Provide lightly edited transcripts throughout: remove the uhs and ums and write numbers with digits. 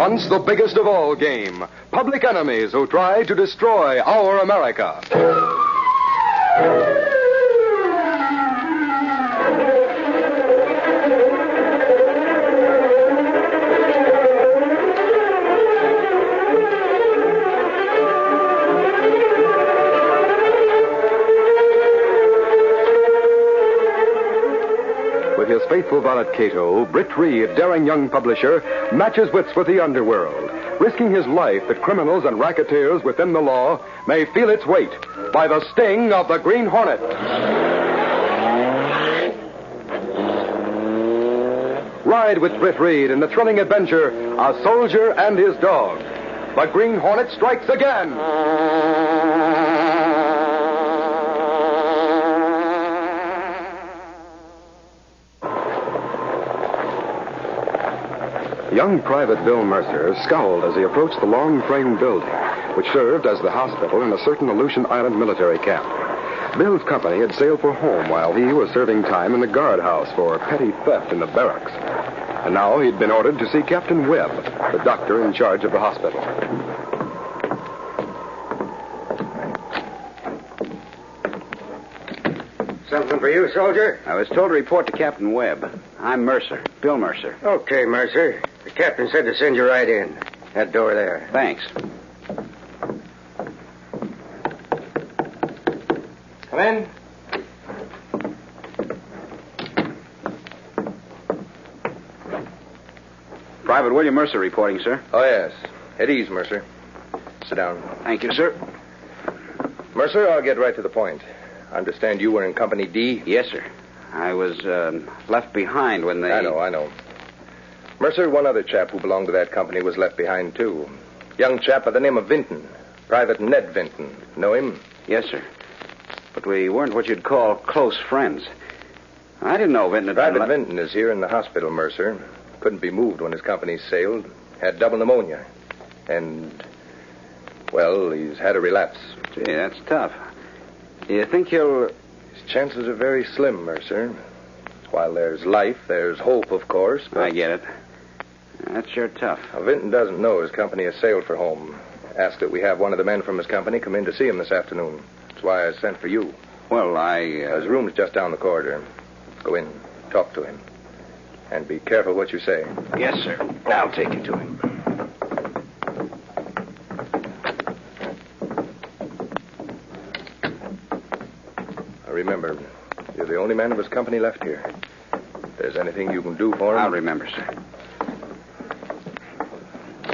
once the biggest of all game, public enemies who try to destroy our America. With his faithful valet Cato, Britt Reed, daring young publisher, matches wits with the underworld, risking his life that criminals and racketeers within the law may feel its weight by the sting of the Green Hornet. Ride with Britt Reed in the thrilling adventure, A Soldier and His Dog. The Green Hornet strikes again. Young Private Bill Mercer scowled as he approached the long frame building, which served as the hospital in a certain Aleutian Island military camp. Bill's company had sailed for home while he was serving time in the guardhouse for petty theft in the barracks. And now he'd been ordered to see Captain Webb, the doctor in charge of the hospital. Something for you, soldier? I was told to report to Captain Webb. I'm Mercer, Bill Mercer. Okay, Mercer. The captain said to send you right in. That door there. Thanks. Come in. Private William Mercer reporting, sir. Oh, yes. At ease, Mercer. Sit down. Thank you, sir. Mercer, I'll get right to the point. I understand you were in Company D? Yes, sir. I was left behind when they... I know. Mercer, one other chap who belonged to that company was left behind, too. Young chap by the name of Vinton. Private Ned Vinton. Know him? Yes, sir. But we weren't what you'd call close friends. I didn't know Vinton had... Private Vinton is here in the hospital, Mercer. Couldn't be moved when his company sailed. Had double pneumonia. And, well, he's had a relapse. Gee, that's tough. Do you think he'll... His chances are very slim, Mercer. While there's life, there's hope, of course. But... I get it. That's sure tough. Now, Vinton doesn't know his company has sailed for home. Asked that we have one of the men from his company come in to see him this afternoon. That's why I sent for you. Well, His room's just down the corridor. Go in, talk to him. And be careful what you say. Yes, sir. I'll take you to him. Now, remember, you're the only man of his company left here. If there's anything you can do for him... I'll remember, sir.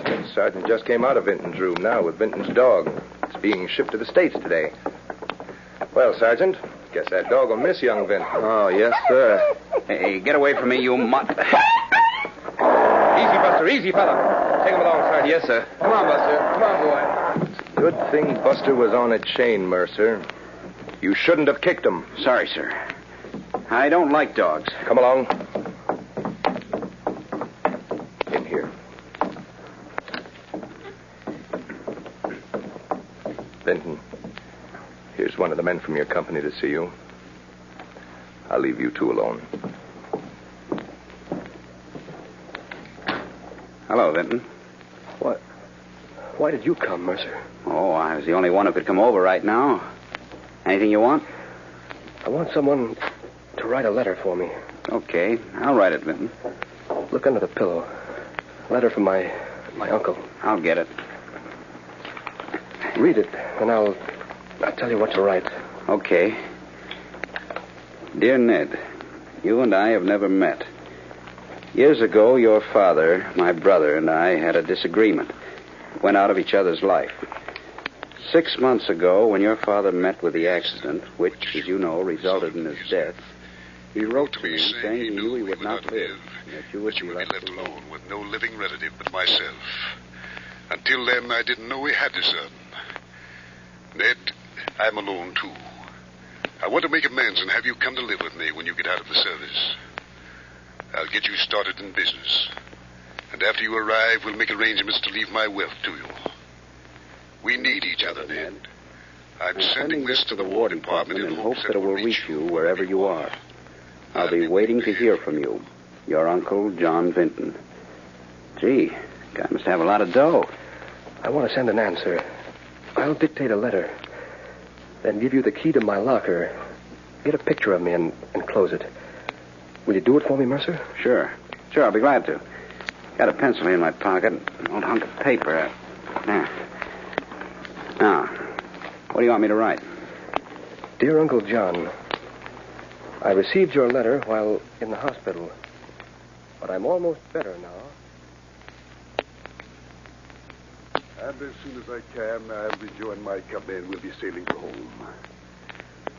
The sergeant just came out of Vinton's room now with Vinton's dog. It's being shipped to the States today. Well, Sergeant, guess that dog will miss young Vinton. Oh, yes, sir. Hey, get away from me, you mutt. Easy, Buster. Easy, fella. Take him along, Sergeant. Yes, sir. Come on, Buster. Come on, boy. Good thing Buster was on a chain, Mercer. You shouldn't have kicked him. Sorry, sir. I don't like dogs. Come along. In here. Vinton, here's one of the men from your company to see you. I'll leave you two alone. Hello, Vinton. What? Why did you come, Mercer? Oh, I was the only one who could come over right now. Anything you want? I want someone to write a letter for me. Okay, I'll write it, Vinton. Look under the pillow. A letter from my uncle. I'll get it. Read it, and I'll tell you what to write. Okay. Dear Ned, you and I have never met. Years ago, your father, my brother, and I had a disagreement. Went out of each other's life. 6 months ago, when your father met with the accident, which, as you know, resulted in his death, he wrote to me saying he knew he would not live, and that you would be left alone with no living relative but myself. Until then, I didn't know he had a son. Ned, I'm alone, too. I want to make amends and have you come to live with me when you get out of the service. I'll get you started in business. And after you arrive, we'll make arrangements to leave my wealth to you. We need each other, Ned. I'm sending this to the War Department in hopes that it will reach you wherever you are. I'll be waiting to hear from you. Your Uncle, John Vinton. Gee, Guy must have a lot of dough. I want to send an answer. I'll dictate a letter, then give you the key to my locker. Get a picture of me and close it. Will you do it for me, Mercer? Sure, I'll be glad to. Got a pencil here in my pocket, an old hunk of paper. There. Now, what do you want me to write? Dear Uncle John, I received your letter while in the hospital, but I'm almost better now. And as soon as I can, I'll rejoin my company and we'll be sailing for home.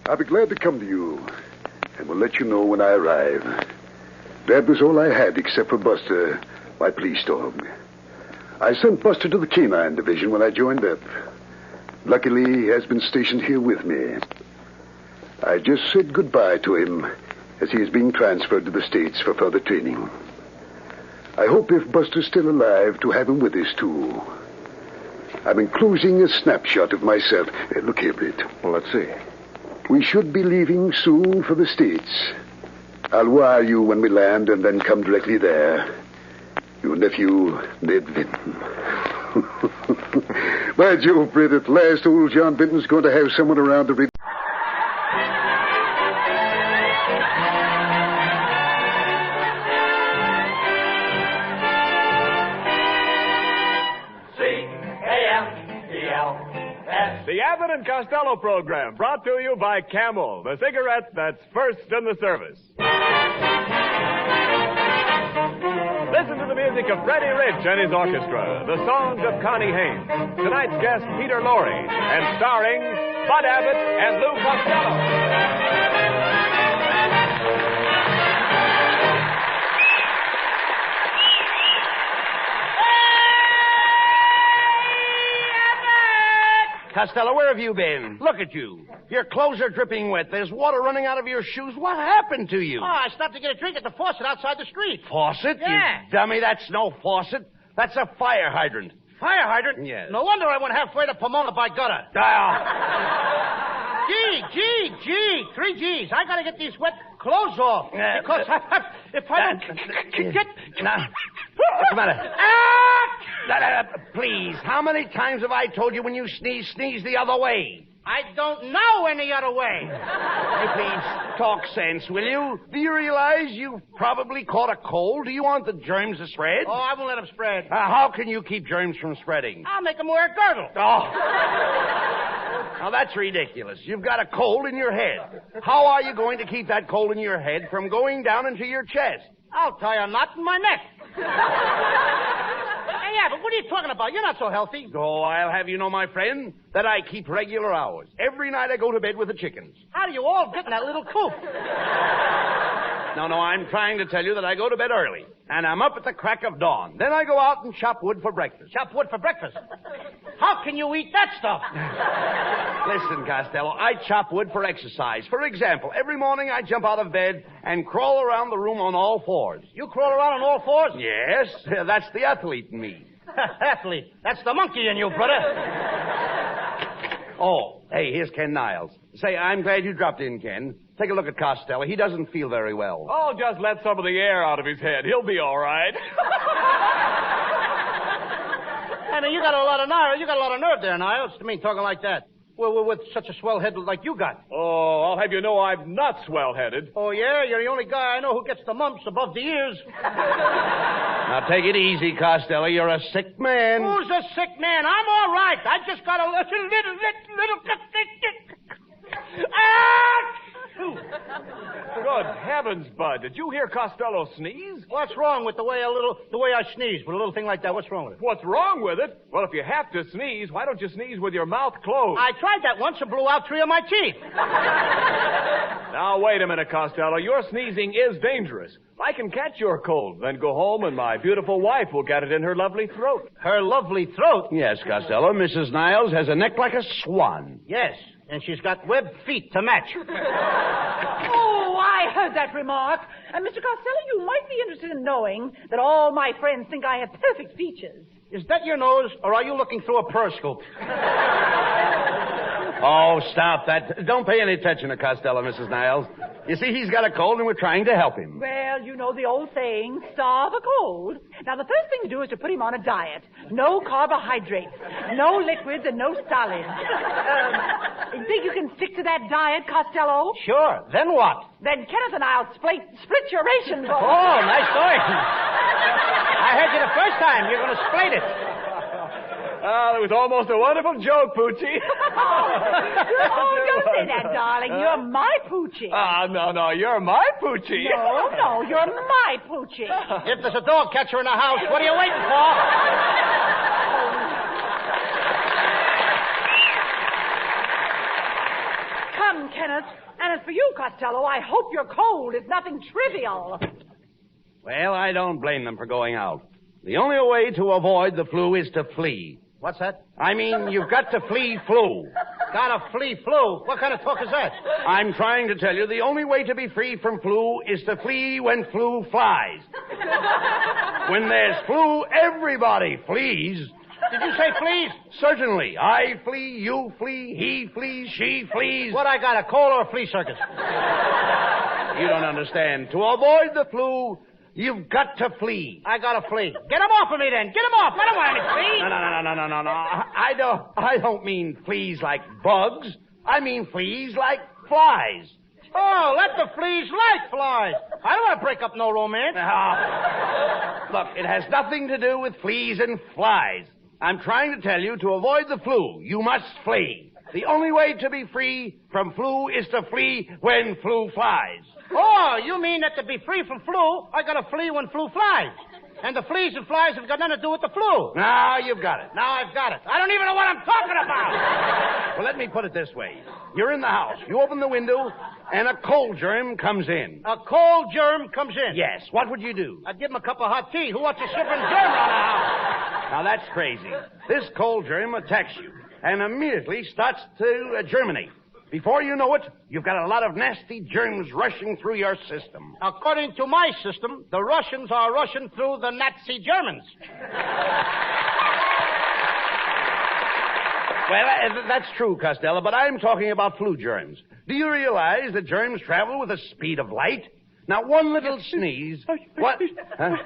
I'll be glad to come to you, and will let you know when I arrive. That was all I had except for Buster, my police dog. I sent Buster to the canine division when I joined up. Luckily, he has been stationed here with me. I just said goodbye to him as he is being transferred to the States for further training. I hope if Buster's still alive to have him with us, too. I'm enclosing a snapshot of myself. Look here, Britt. Well, let's see. We should be leaving soon for the States. I'll wire you when we land and then come directly there. Your nephew, Ned Vinton. By Jove, Britt, at last old John Vinton's going to have someone around to read. The Abbott and Costello program brought to you by Camel, the cigarette that's first in the service. Listen to the music of Freddie Rich and his orchestra, the songs of Connie Haynes, tonight's guest Peter Lorre, and starring Bud Abbott and Lou Costello. Costello, where have you been? Look at you. Your clothes are dripping wet. There's water running out of your shoes. What happened to you? Oh, I stopped to get a drink at the faucet outside the street. Faucet? Yeah. You dummy, that's no faucet. That's a fire hydrant. Fire hydrant? Yes. No wonder I went halfway to Pomona by gutter. Gee. 3 G's. I gotta get these wet clothes off. Because if I don't get... Now, what's the matter? Please, how many times have I told you when you sneeze the other way? I don't know any other way. Hey, please, talk sense, will you? Do you realize you've probably caught a cold? Do you want the germs to spread? Oh, I won't let them spread. How can you keep germs from spreading? I'll make them wear a girdle. Oh. Now, that's ridiculous. You've got a cold in your head. How are you going to keep that cold in your head from going down into your chest? I'll tie a knot in my neck. Hey, yeah, but what are you talking about? You're not so healthy. Oh, I'll have you know, my friend, that I keep regular hours. Every night I go to bed with the chickens. How do you all get in that little coop? No, I'm trying to tell you that I go to bed early, and I'm up at the crack of dawn. Then I go out and chop wood for breakfast. Chop wood for breakfast? How can you eat that stuff? Listen, Costello, I chop wood for exercise. For example, every morning I jump out of bed and crawl around the room on all fours. You crawl around on all fours? Yes, that's the athlete in me. Athlete? That's the monkey in you, brother. Oh, hey, here's Ken Niles. Say, I'm glad you dropped in, Ken. Take a look at Costello. He doesn't feel very well. Oh, just let some of the air out of his head. He'll be all right. I mean, you got a lot of nerve there, Niles, to me talking like that. Well, with such a swell head like you got. Oh, I'll have you know I'm not swell-headed. Oh, yeah? You're the only guy I know who gets the mumps above the ears. Now, take it easy, Costello. You're a sick man. Who's a sick man? I'm all right. I just got a little... Good heavens, Bud. Did you hear Costello sneeze? What's wrong with the way I sneeze with a little thing like that? What's wrong with it? What's wrong with it? Well, if you have to sneeze, why don't you sneeze with your mouth closed? I tried that once and blew out 3 of my teeth. Now, wait a minute, Costello. Your sneezing is dangerous. I can catch your cold, then go home and my beautiful wife will get it in her lovely throat. Her lovely throat? Yes, Costello. Mrs. Niles has a neck like a swan. Yes, and she's got webbed feet to match. Oh, I heard that remark. Mr. Costello, you might be interested in knowing that all my friends think I have perfect features. Is that your nose, or are you looking through a periscope? Oh, stop that. Don't pay any attention to Costello, Mrs. Niles. You see, he's got a cold, and we're trying to help him. Well, you know the old saying, starve a cold. Now, the first thing to do is to put him on a diet. No carbohydrates, no liquids, and no solids. You think you can stick to that diet, Costello? Sure. Then what? Then Kenneth and I'll split your rations. Oh, nice going. I heard you the first time. You're going to split it. That was almost a wonderful joke, Poochie. Oh, don't say that, darling. You're my Poochie. No, you're my Poochie. No, you're my Poochie. If there's a dog catcher in the house, what are you waiting for? Come, Kenneth. And as for you, Costello, I hope your cold is nothing trivial. Well, I don't blame them for going out. The only way to avoid the flu is to flee. What's that? I mean, you've got to flee flu. Gotta flee flu. What kind of talk is that? I'm trying to tell you the only way to be free from flu is to flee when flu flies. When there's flu, everybody flees. Did you say fleas? Certainly. I flee, you flee, he flees, she flees. What I got, a cold or a flea circus? You don't understand. To avoid the flu, you've got to flee. I gotta flee. Get him off of me then. Get him off. I don't want any fleas. No. I don't mean fleas like bugs. I mean fleas like flies. Oh, let the fleas like flies. I don't want to break up no romance. Look, it has nothing to do with fleas and flies. I'm trying to tell you, to avoid the flu, you must flee. The only way to be free from flu is to flee when flu flies. Oh, you mean that to be free from flu, I gotta flee when flu flies. And the fleas and flies have got nothing to do with the flu. Now you've got it. Now I've got it. I don't even know what I'm talking about. Well, let me put it this way. You're in the house. You open the window, and a cold germ comes in. A cold germ comes in? Yes. What would you do? I'd give him a cup of hot tea. Who wants a shivering germ around the house? Now, that's crazy. This cold germ attacks you and immediately starts to germinate. Before you know it, you've got a lot of nasty germs rushing through your system. According to my system, the Russians are rushing through the Nazi Germans. Well, that's true, Costello, but I'm talking about flu germs. Do you realize that germs travel with the speed of light? Now, one little sneeze... What? Huh?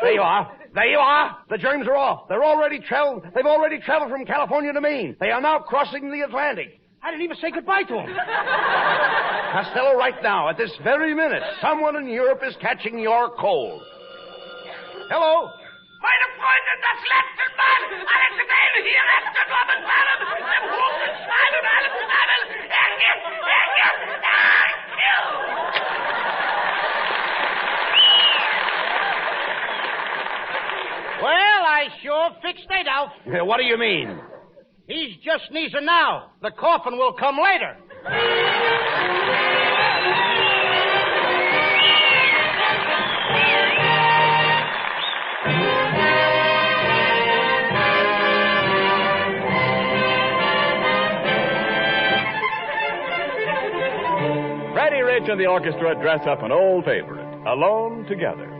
There you are. There you are. The germs are off. They've already traveled from California to Maine. They are now crossing the Atlantic. I didn't even say goodbye to him. Costello, right now, at this very minute, someone in Europe is catching your cold. Hello? Meine Freunde, das letzte Mal, alle Teile hier letzte Mal fallen, dem großen Schwein und allem zusammen. Well, I sure fixed it out. What do you mean? He's just sneezing now. The coffin will come later. Freddie Rich and the orchestra dress up an old favorite, Alone Together.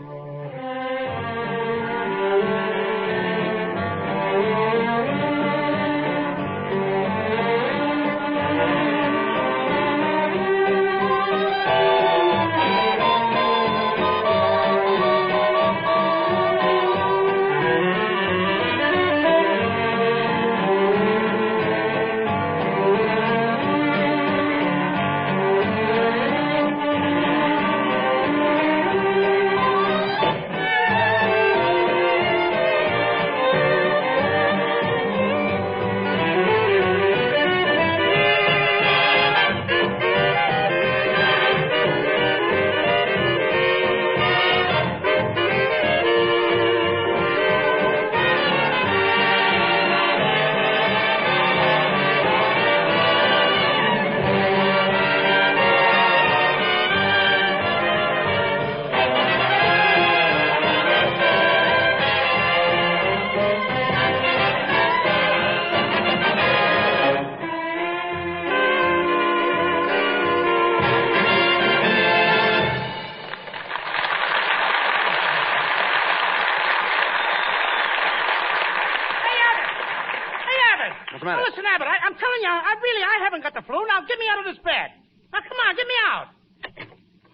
Abbott, I'm telling you, I haven't got the flu. Now, get me out of this bed. Now, come on, get me out.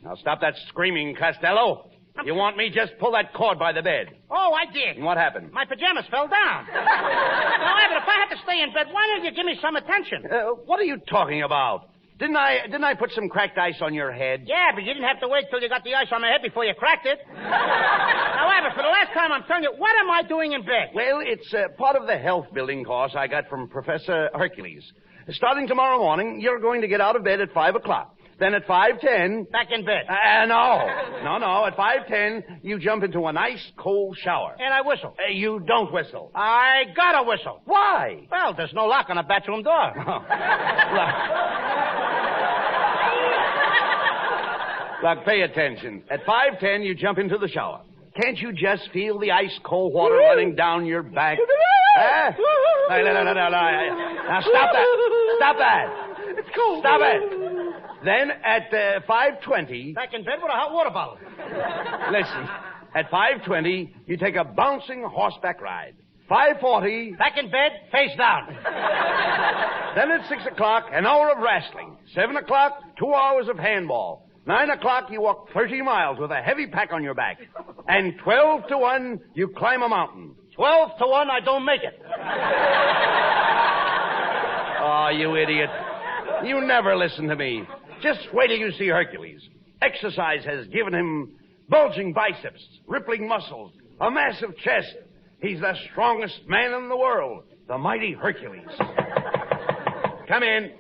Now, stop that screaming, Costello. You want me? Just pull that cord by the bed. Oh, I did. And what happened? My pajamas fell down. Now, Abbott, if I have to stay in bed, why don't you give me some attention? What are you talking about? Didn't I put some cracked ice on your head? Yeah, but you didn't have to wait till you got the ice on my head before you cracked it. Now, Abbott, for the last time, I'm telling you, what am I doing in bed? Well, it's part of the health building course I got from Professor Hercules. Starting tomorrow morning, you're going to get out of bed at 5 o'clock. Then at 5:10... Back in bed. No. At 5:10, you jump into a nice, cold shower. And I whistle. You don't whistle. I gotta whistle. Why? Well, there's no lock on a bathroom door. Look, pay attention. At 5:10, you jump into the shower. Can't you just feel the ice-cold water running down your back? Huh? No. Now, stop that. Stop that. It's cold. Stop it. Then at 5:20... Back in bed with a hot water bottle. Listen. At 5:20, you take a bouncing horseback ride. 5:40... Back in bed, face down. Then at 6 o'clock, an hour of wrestling. 7 o'clock, 2 hours of handball. 9 o'clock, you walk 30 miles with a heavy pack on your back. And 12 to 1, you climb a mountain. 12 to 1, I don't make it. Oh, you idiot. You never listen to me. Just wait till you see Hercules. Exercise has given him bulging biceps, rippling muscles, a massive chest. He's the strongest man in the world, the mighty Hercules. Come in.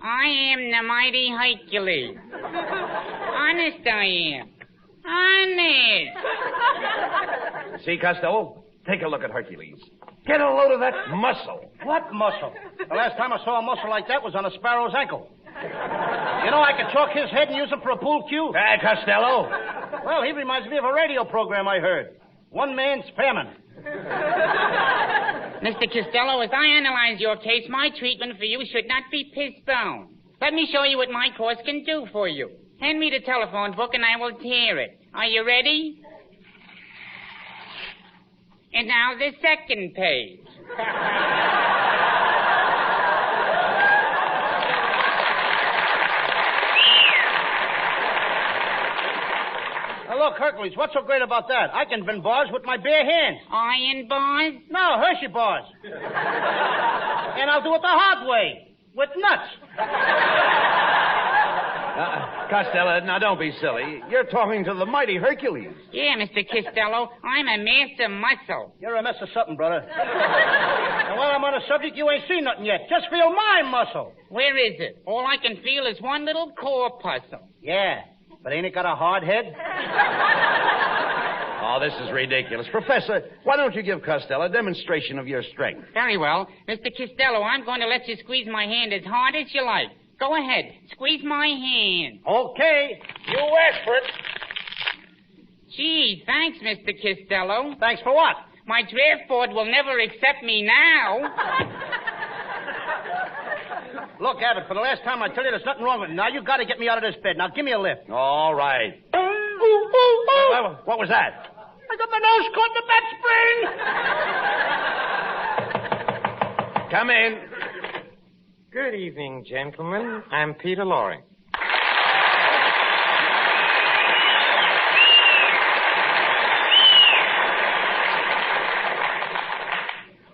I am the mighty Hercules. Honest, I am. Honest. See, Costello? Take a look at Hercules. Get a load of that muscle. What muscle? The last time I saw a muscle like that was on a sparrow's ankle. You know, I could chalk his head and use him for a pool cue. Costello. Well, he reminds me of a radio program I heard. One man's famine. Mr. Costello, as I analyze your case, my treatment for you should not be postponed. Let me show you what my course can do for you. Hand me the telephone book and I will tear it. Are you ready? And now the second page. Now, look, Hercules, what's so great about that? I can bend bars with my bare hands. Iron bars? No, Hershey bars. And I'll do it the hard way, with nuts. Costello, now don't be silly. You're talking to the mighty Hercules. Yeah, Mr. Costello, I'm a master muscle. You're a mess of something, brother. And while I'm on the subject, you ain't seen nothing yet. Just feel my muscle. Where is it? All I can feel is one little corpuscle. Yeah, but ain't it got a hard head? Oh, this is ridiculous. Professor, why don't you give Costello a demonstration of your strength? Very well. Mr. Costello, I'm going to let you squeeze my hand as hard as you like. Go ahead. Squeeze my hand. Okay. You asked for it. Gee, thanks, Mr. Costello. Thanks for what? My draft board will never accept me now. Look, Abbott, for the last time I tell you there's nothing wrong with it. Now you got to get me out of this bed. Now give me a lift. All right. What was that? I got my nose caught in the bed spring. Come in. Good evening, gentlemen. I'm Peter Lorre.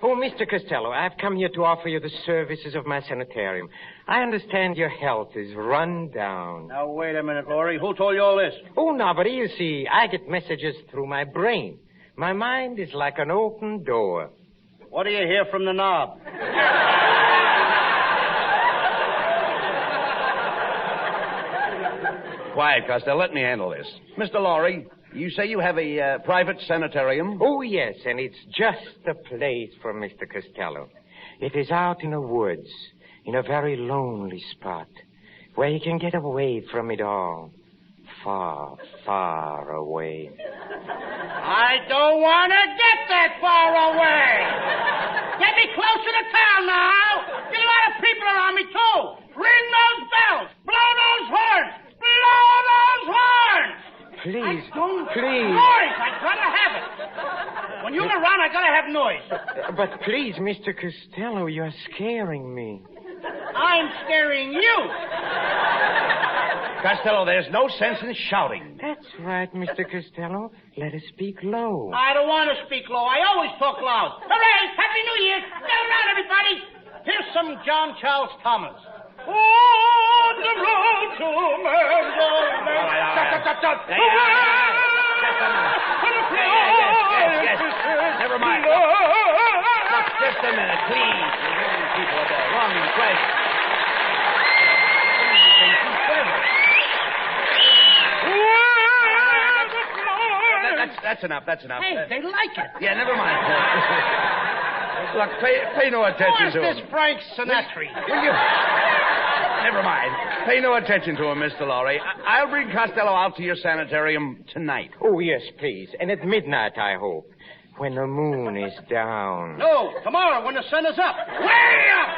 Oh, Mr. Costello, I've come here to offer you the services of my sanitarium. I understand your health is run down. Now, wait a minute, Lorre. Who told you all this? Oh, nobody. You see, I get messages through my brain. My mind is like an open door. What do you hear from the knob? Quiet, Costello. Let me handle this. Mr. Lorre, you say you have a private sanitarium? Oh, yes, and it's just the place for Mr. Costello. It is out in the woods, in a very lonely spot, where he can get away from it all. Far, far away. I don't want to get that far away. Get me closer to town now. Get a lot of people around me, too. Ring those bells. Blow those horns. Blow those horns! Please, I don't... please. Noise! I gotta have it. When you're around, I gotta have noise? But please, Mr. Costello, you're scaring me. I'm scaring you. Costello, there's no sense in shouting. That's right, Mr. Costello. Let us speak low. I don't want to speak low. I always talk loud. Hooray! Happy New Year! Get around, everybody! Here's some John Charles Thomas. Oh, the road to Stop. Yes. Never mind. Look, just a minute, please. You're hearing people at the wrong place. That's enough. Hey, they like it. Yeah, never mind. Look, pay no attention to him. Where's this Frank Sinatra? Will you? Never mind. Pay no attention to him, Mr. Lorre. I'll bring Costello out to your sanitarium tonight. Oh, yes, please. And at midnight, I hope. When the moon is down. No, tomorrow when the sun is up. Way up!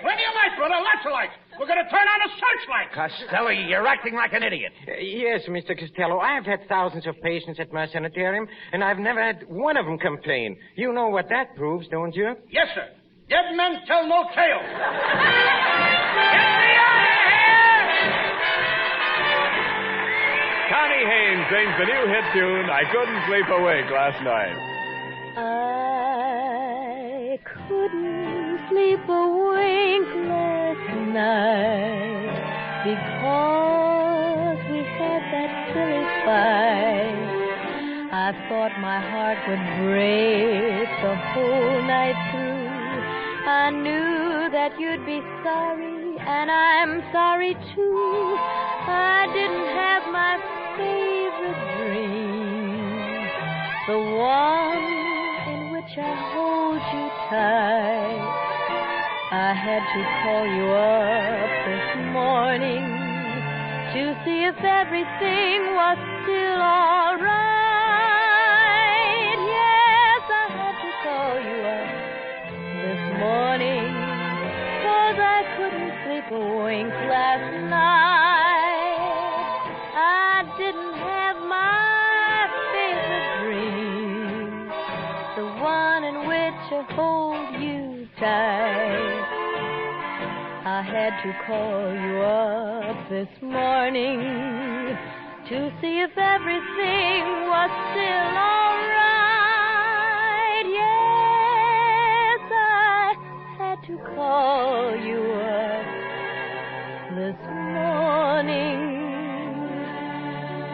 Plenty of light, brother. Lots of light. We're going to turn on a searchlight. Costello, you're acting like an idiot. Yes, Mr. Costello. I've had thousands of patients at my sanitarium, and I've never had one of them complain. You know what that proves, don't you? Yes, sir. Dead men tell no tales. Get me out of here! Connie Haynes sings the new hit tune, I Couldn't Sleep a Wink Last Night. I couldn't sleep a wink last night because we had that silly fight. I thought my heart would break the whole night through. I knew that you'd be sorry, and I'm sorry too. I didn't have my favorite dream, the one in which I hold you tight. I had to call you up this morning to see if everything was still all right. Yes, I had to call you up this morning, 'cause I couldn't sleep a wink last night. I didn't have my favorite dream, the one in which I hold you tight. I had to call you up this morning to see if everything was still all right. Yes, I had to call you up this morning,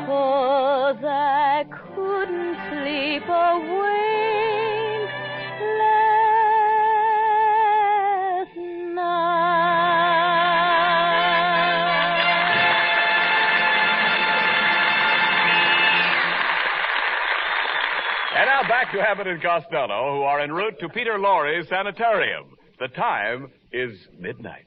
'cause I couldn't sleep a wink last night. And now back to Abbott and Costello, who are en route to Peter Lorre's sanitarium. The time is midnight.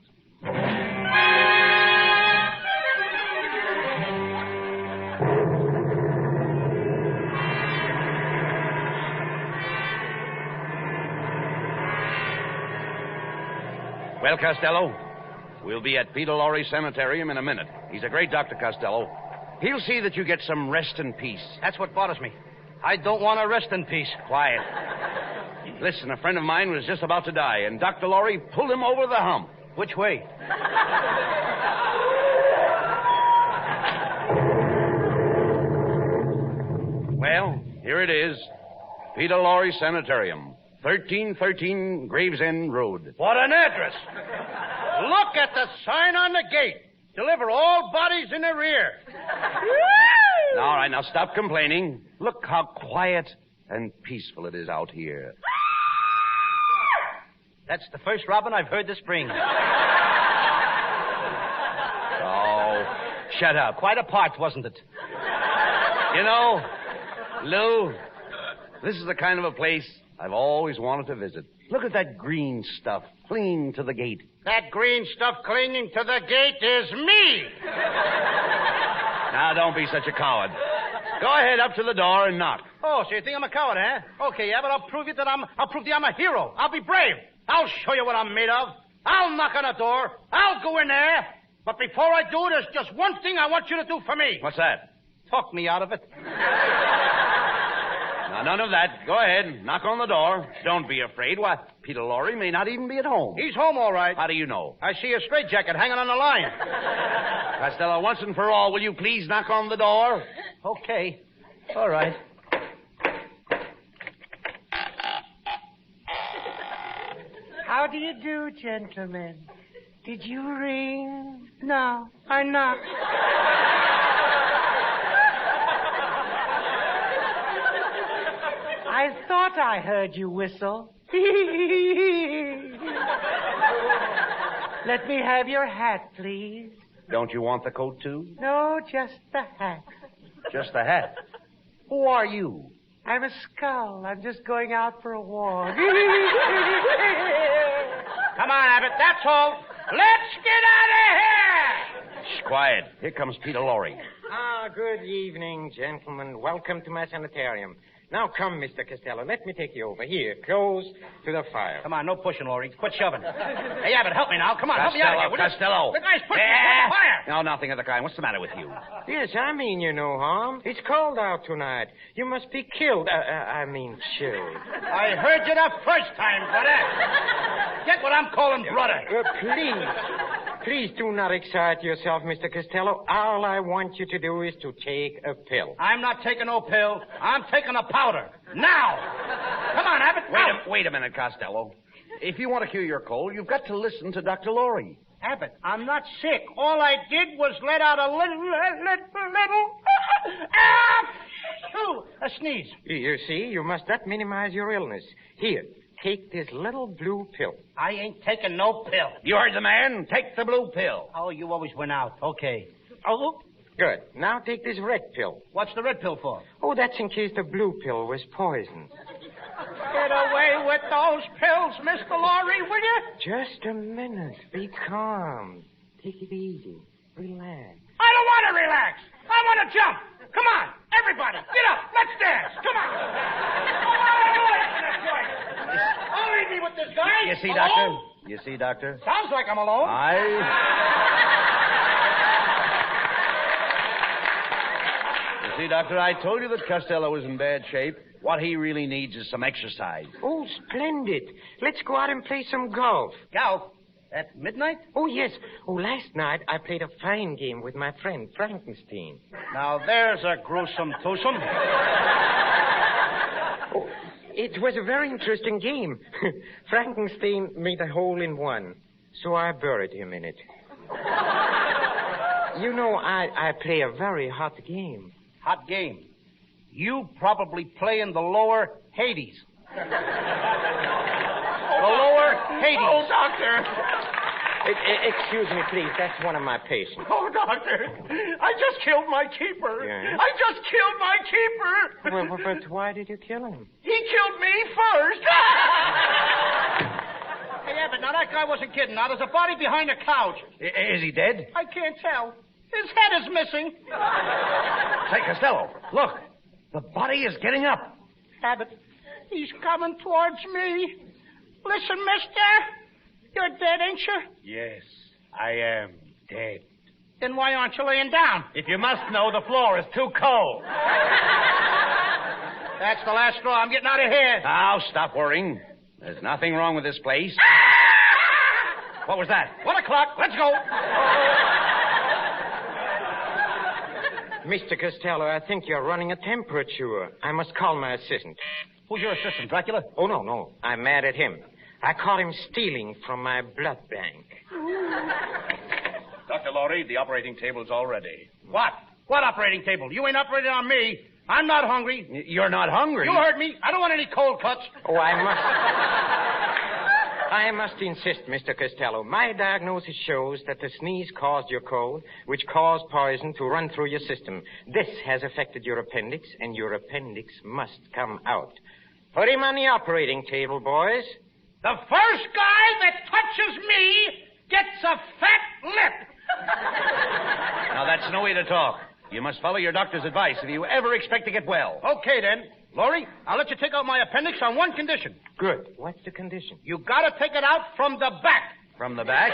Well, Costello, we'll be at Peter Lorre's sanitarium in a minute. He's a great doctor, Costello. He'll see that you get some rest and peace. That's what bothers me. I don't want to rest in peace. Quiet. Listen, a friend of mine was just about to die, and Dr. Lorre pulled him over the hump. Which way? Well, here it is. Peter Lorre Sanitarium, 1313 Gravesend Road. What an address. Look at the sign on the gate. Deliver all bodies in the rear. All right, now stop complaining. Look how quiet and peaceful it is out here. That's the first robin I've heard this spring. Oh, shut up. Quite a part, wasn't it? You know, Lou, this is the kind of a place I've always wanted to visit. Look at that green stuff clinging to the gate. That green stuff clinging to the gate is me. Now, don't be such a coward. Go ahead up to the door and knock. Oh, so you think I'm a coward, huh? Okay, yeah, but I'll prove you that I'm a hero. I'll be brave. I'll show you what I'm made of. I'll knock on the door. I'll go in there. But before I do, there's just one thing I want you to do for me. What's that? Talk me out of it. Now, none of that. Go ahead. Knock on the door. Don't be afraid. Why, Peter Lorre may not even be at home. He's home, all right. How do you know? I see a straitjacket hanging on the line. Costello, once and for all, will you please knock on the door? Okay. All right. How do you do, gentlemen? Did you ring? No, I knocked. I thought I heard you whistle. Let me have your hat, please. Don't you want the coat, too? No, just the hat. Just the hat. Who are you? I'm a skull. I'm just going out for a walk. Come on, Abbott, that's all. Let's get out of here! Shh, quiet. Here comes Peter Lorre. Good evening, gentlemen. Welcome to my sanitarium. Now come, Mr. Costello. Let me take you over. Here, close to the fire. Come on, no pushing, Lorre. Quit shoving. Hey, Abbott, help me now. Come on, help me out of here. will you? Costello. The guy's pushing me on fire. No, nothing of the kind. What's the matter with you? Yes, I mean you no harm. It's cold out tonight. You must be killed. Chilled. I heard you the first time, brother. Get what I'm calling brother. Please do not excite yourself, Mr. Costello. All I want you to do is to take a pill. I'm not taking no pill. I'm taking a powder. Now! Come on, Abbott. Wait a minute, Costello. If you want to cure your cold, you've got to listen to Dr. Lorre. Abbott, I'm not sick. All I did was let out a little a sneeze. You see, you must not minimize your illness. Here, take this little blue pill. I ain't taking no pill. You heard the man. Take the blue pill. Oh, you always went out. Okay. Oh, good. Now take this red pill. What's the red pill for? Oh, that's in case the blue pill was poison. Get away with those pills, Mr. Lorre, will you? Just a minute. Be calm. Take it easy. Relax. I don't want to relax. I want to jump. Come on, everybody, get up. Let's dance. Come on. I'll leave me with this guy. You see, Doctor? Sounds like I'm alone. You see, Doctor, I told you that Costello was in bad shape. What he really needs is some exercise. Oh, splendid. Let's go out and play some golf. Golf? At midnight? Oh, yes. Oh, last night I played a fine game with my friend Frankenstein. Now, there's a gruesome twosome. Oh, it was a very interesting game. Frankenstein made a hole in one, so I buried him in it. You know, I play a very hot game. Hot game? You probably play in the lower Hades. The lower Hades. Oh, doctor. Excuse me, please. That's one of my patients. Oh, doctor. I just killed my keeper. Yes? I just killed my keeper. Well, but why did you kill him? He killed me first. Hey, Abbott, now that guy wasn't kidding. Now, there's a body behind the couch. Is he dead? I can't tell. His head is missing. Say, Costello, look. The body is getting up. Abbott, he's coming towards me. Listen, mister. You're dead, ain't you? Yes, I am dead. Then why aren't you laying down? If you must know, the floor is too cold. That's the last straw. I'm getting out of here. Now, stop worrying. There's nothing wrong with this place. What was that? 1 o'clock. Let's go. Mr. Costello, I think you're running a temperature. I must call my assistant. Who's your assistant, Dracula? Oh, no. I'm mad at him. I caught him stealing from my blood bank. Dr. Lorre, the operating table's all ready. What? What operating table? You ain't operating on me. I'm not hungry. You're not hungry? You heard me. I don't want any cold cuts. Oh, I must insist, Mr. Costello. My diagnosis shows that the sneeze caused your cold, which caused poison to run through your system. This has affected your appendix, and your appendix must come out. Put him on the operating table, boys. The first guy that touches me gets a fat lip. Now, that's no way to talk. You must follow your doctor's advice if you ever expect to get well. Okay, then. Lorre, I'll let you take out my appendix on one condition. Good. What's the condition? You gotta take it out from the back. From the back?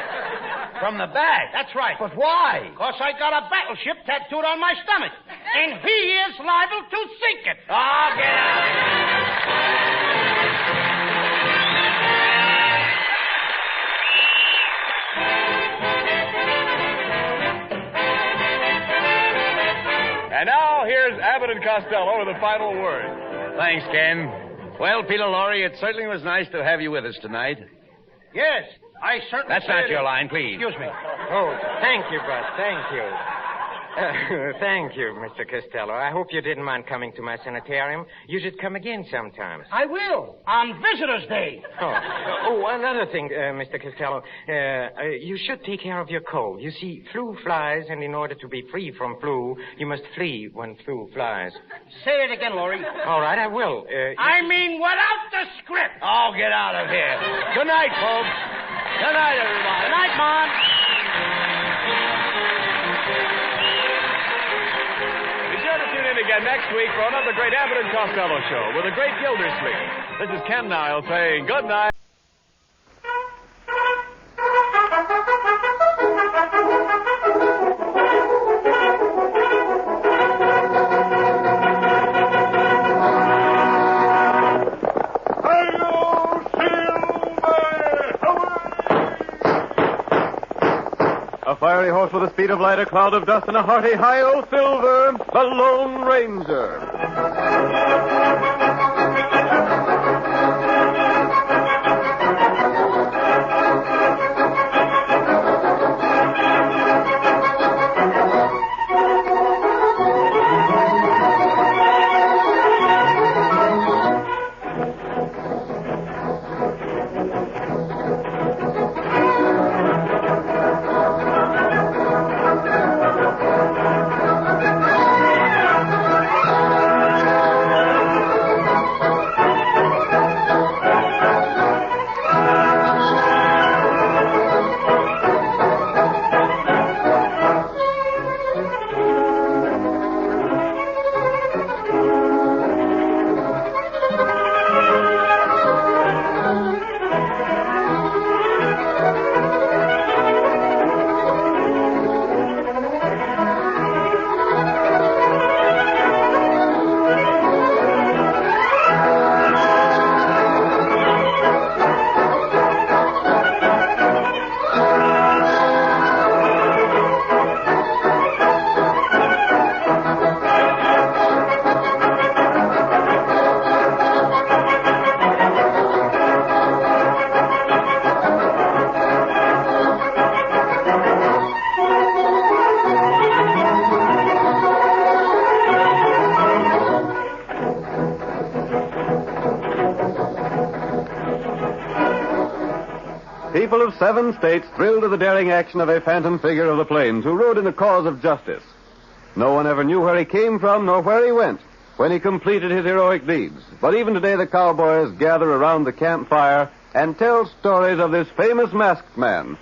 From the back? That's right. But why? Because I got a battleship tattooed on my stomach. and he is liable to sink it. Oh, get out. And now, here's Abbott and Costello with the final word. Thanks, Ken. Well, Peter Lorre, it certainly was nice to have you with us tonight. Yes, I certainly... That's not your line, please. Excuse me. Oh, thank you, Bud. Thank you. Thank you, Mr. Costello. I hope you didn't mind coming to my sanitarium. You should come again sometimes. I will, on Visitor's Day. Oh, another thing, Mr. Costello. You should take care of your cold. You see, flu flies, and in order to be free from flu, you must flee when flu flies. Say it again, Lorre. All right, I will. I mean, without the script. Oh, get out of here. Good night, folks. Good night, everybody. Good night, Mom. Tune in again next week for another great Abbott and Costello show with a great Gildersleeve. This is Ken Niles saying good night. A fiery horse with the speed of light, a cloud of dust, and a hearty hi-yo Silver, the Lone Ranger. People of 7 states thrilled to the daring action of a phantom figure of the plains who rode in the cause of justice. No one ever knew where he came from nor where he went when he completed his heroic deeds. But even today the cowboys gather around the campfire and tell stories of this famous masked man,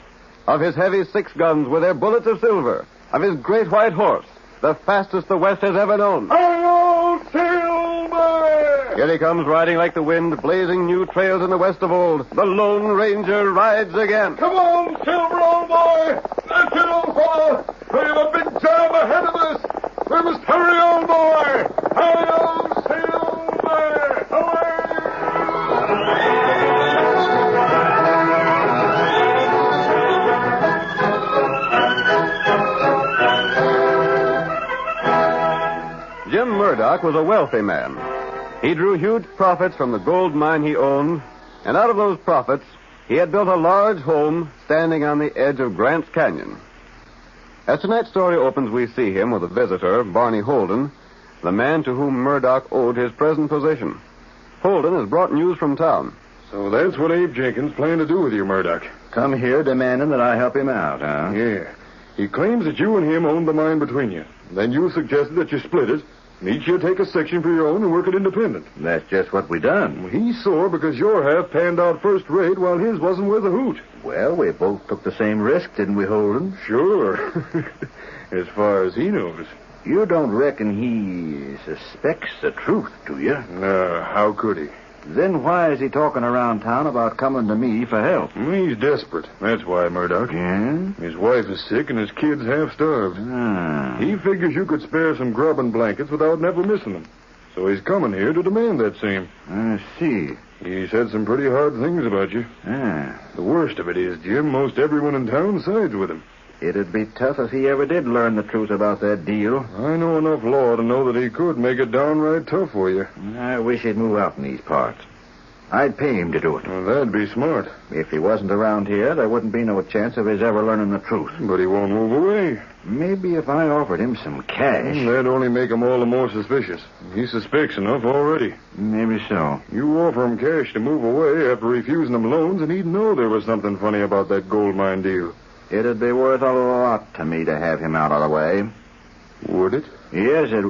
of his heavy 6 guns with their bullets of silver, of his great white horse, the fastest the West has ever known. Hello, Silver! Here he comes riding like the wind, blazing new trails in the West of old. The Lone Ranger rides again. Come on, Silver, old boy! That's it, old fellow! We have a big job ahead of us! We must hurry, old boy! Hello, Silver! Away! Jim Murdoch was a wealthy man. He drew huge profits from the gold mine he owned, and out of those profits, he had built a large home standing on the edge of Grant's Canyon. As tonight's story opens, we see him with a visitor, Barney Holden, the man to whom Murdoch owed his present position. Holden has brought news from town. So that's what Abe Jenkins planned to do with you, Murdoch. Come here demanding that I help him out, huh? Yeah. He claims that you and him owned the mine between you. Then you suggested that you split it, and each you take a section for your own and work it independent. That's just what we done. He's sore because your half panned out first rate while his wasn't worth a hoot. Well, we both took the same risk, didn't we, Holden? Sure. As far as he knows. You don't reckon he suspects the truth, do you? No, how could he? Then why is he talking around town about coming to me for help? He's desperate. That's why, Murdoch. Yeah? His wife is sick and his kid's half starved. He figures you could spare some grub and blankets without never missing them. So he's coming here to demand that same. I see. He said some pretty hard things about you. The worst of it is, Jim, most everyone in town sides with him. It'd be tough if he ever did learn the truth about that deal. I know enough law to know that he could make it downright tough for you. I wish he'd move out in these parts. I'd pay him to do it. Well, that'd be smart. If he wasn't around here, there wouldn't be no chance of his ever learning the truth. But he won't move away. Maybe if I offered him some cash. That'd only make him all the more suspicious. He suspects enough already. Maybe so. You offer him cash to move away after refusing him loans, and he'd know there was something funny about that gold mine deal. It'd be worth a lot to me to have him out of the way. Would it? Yes, it...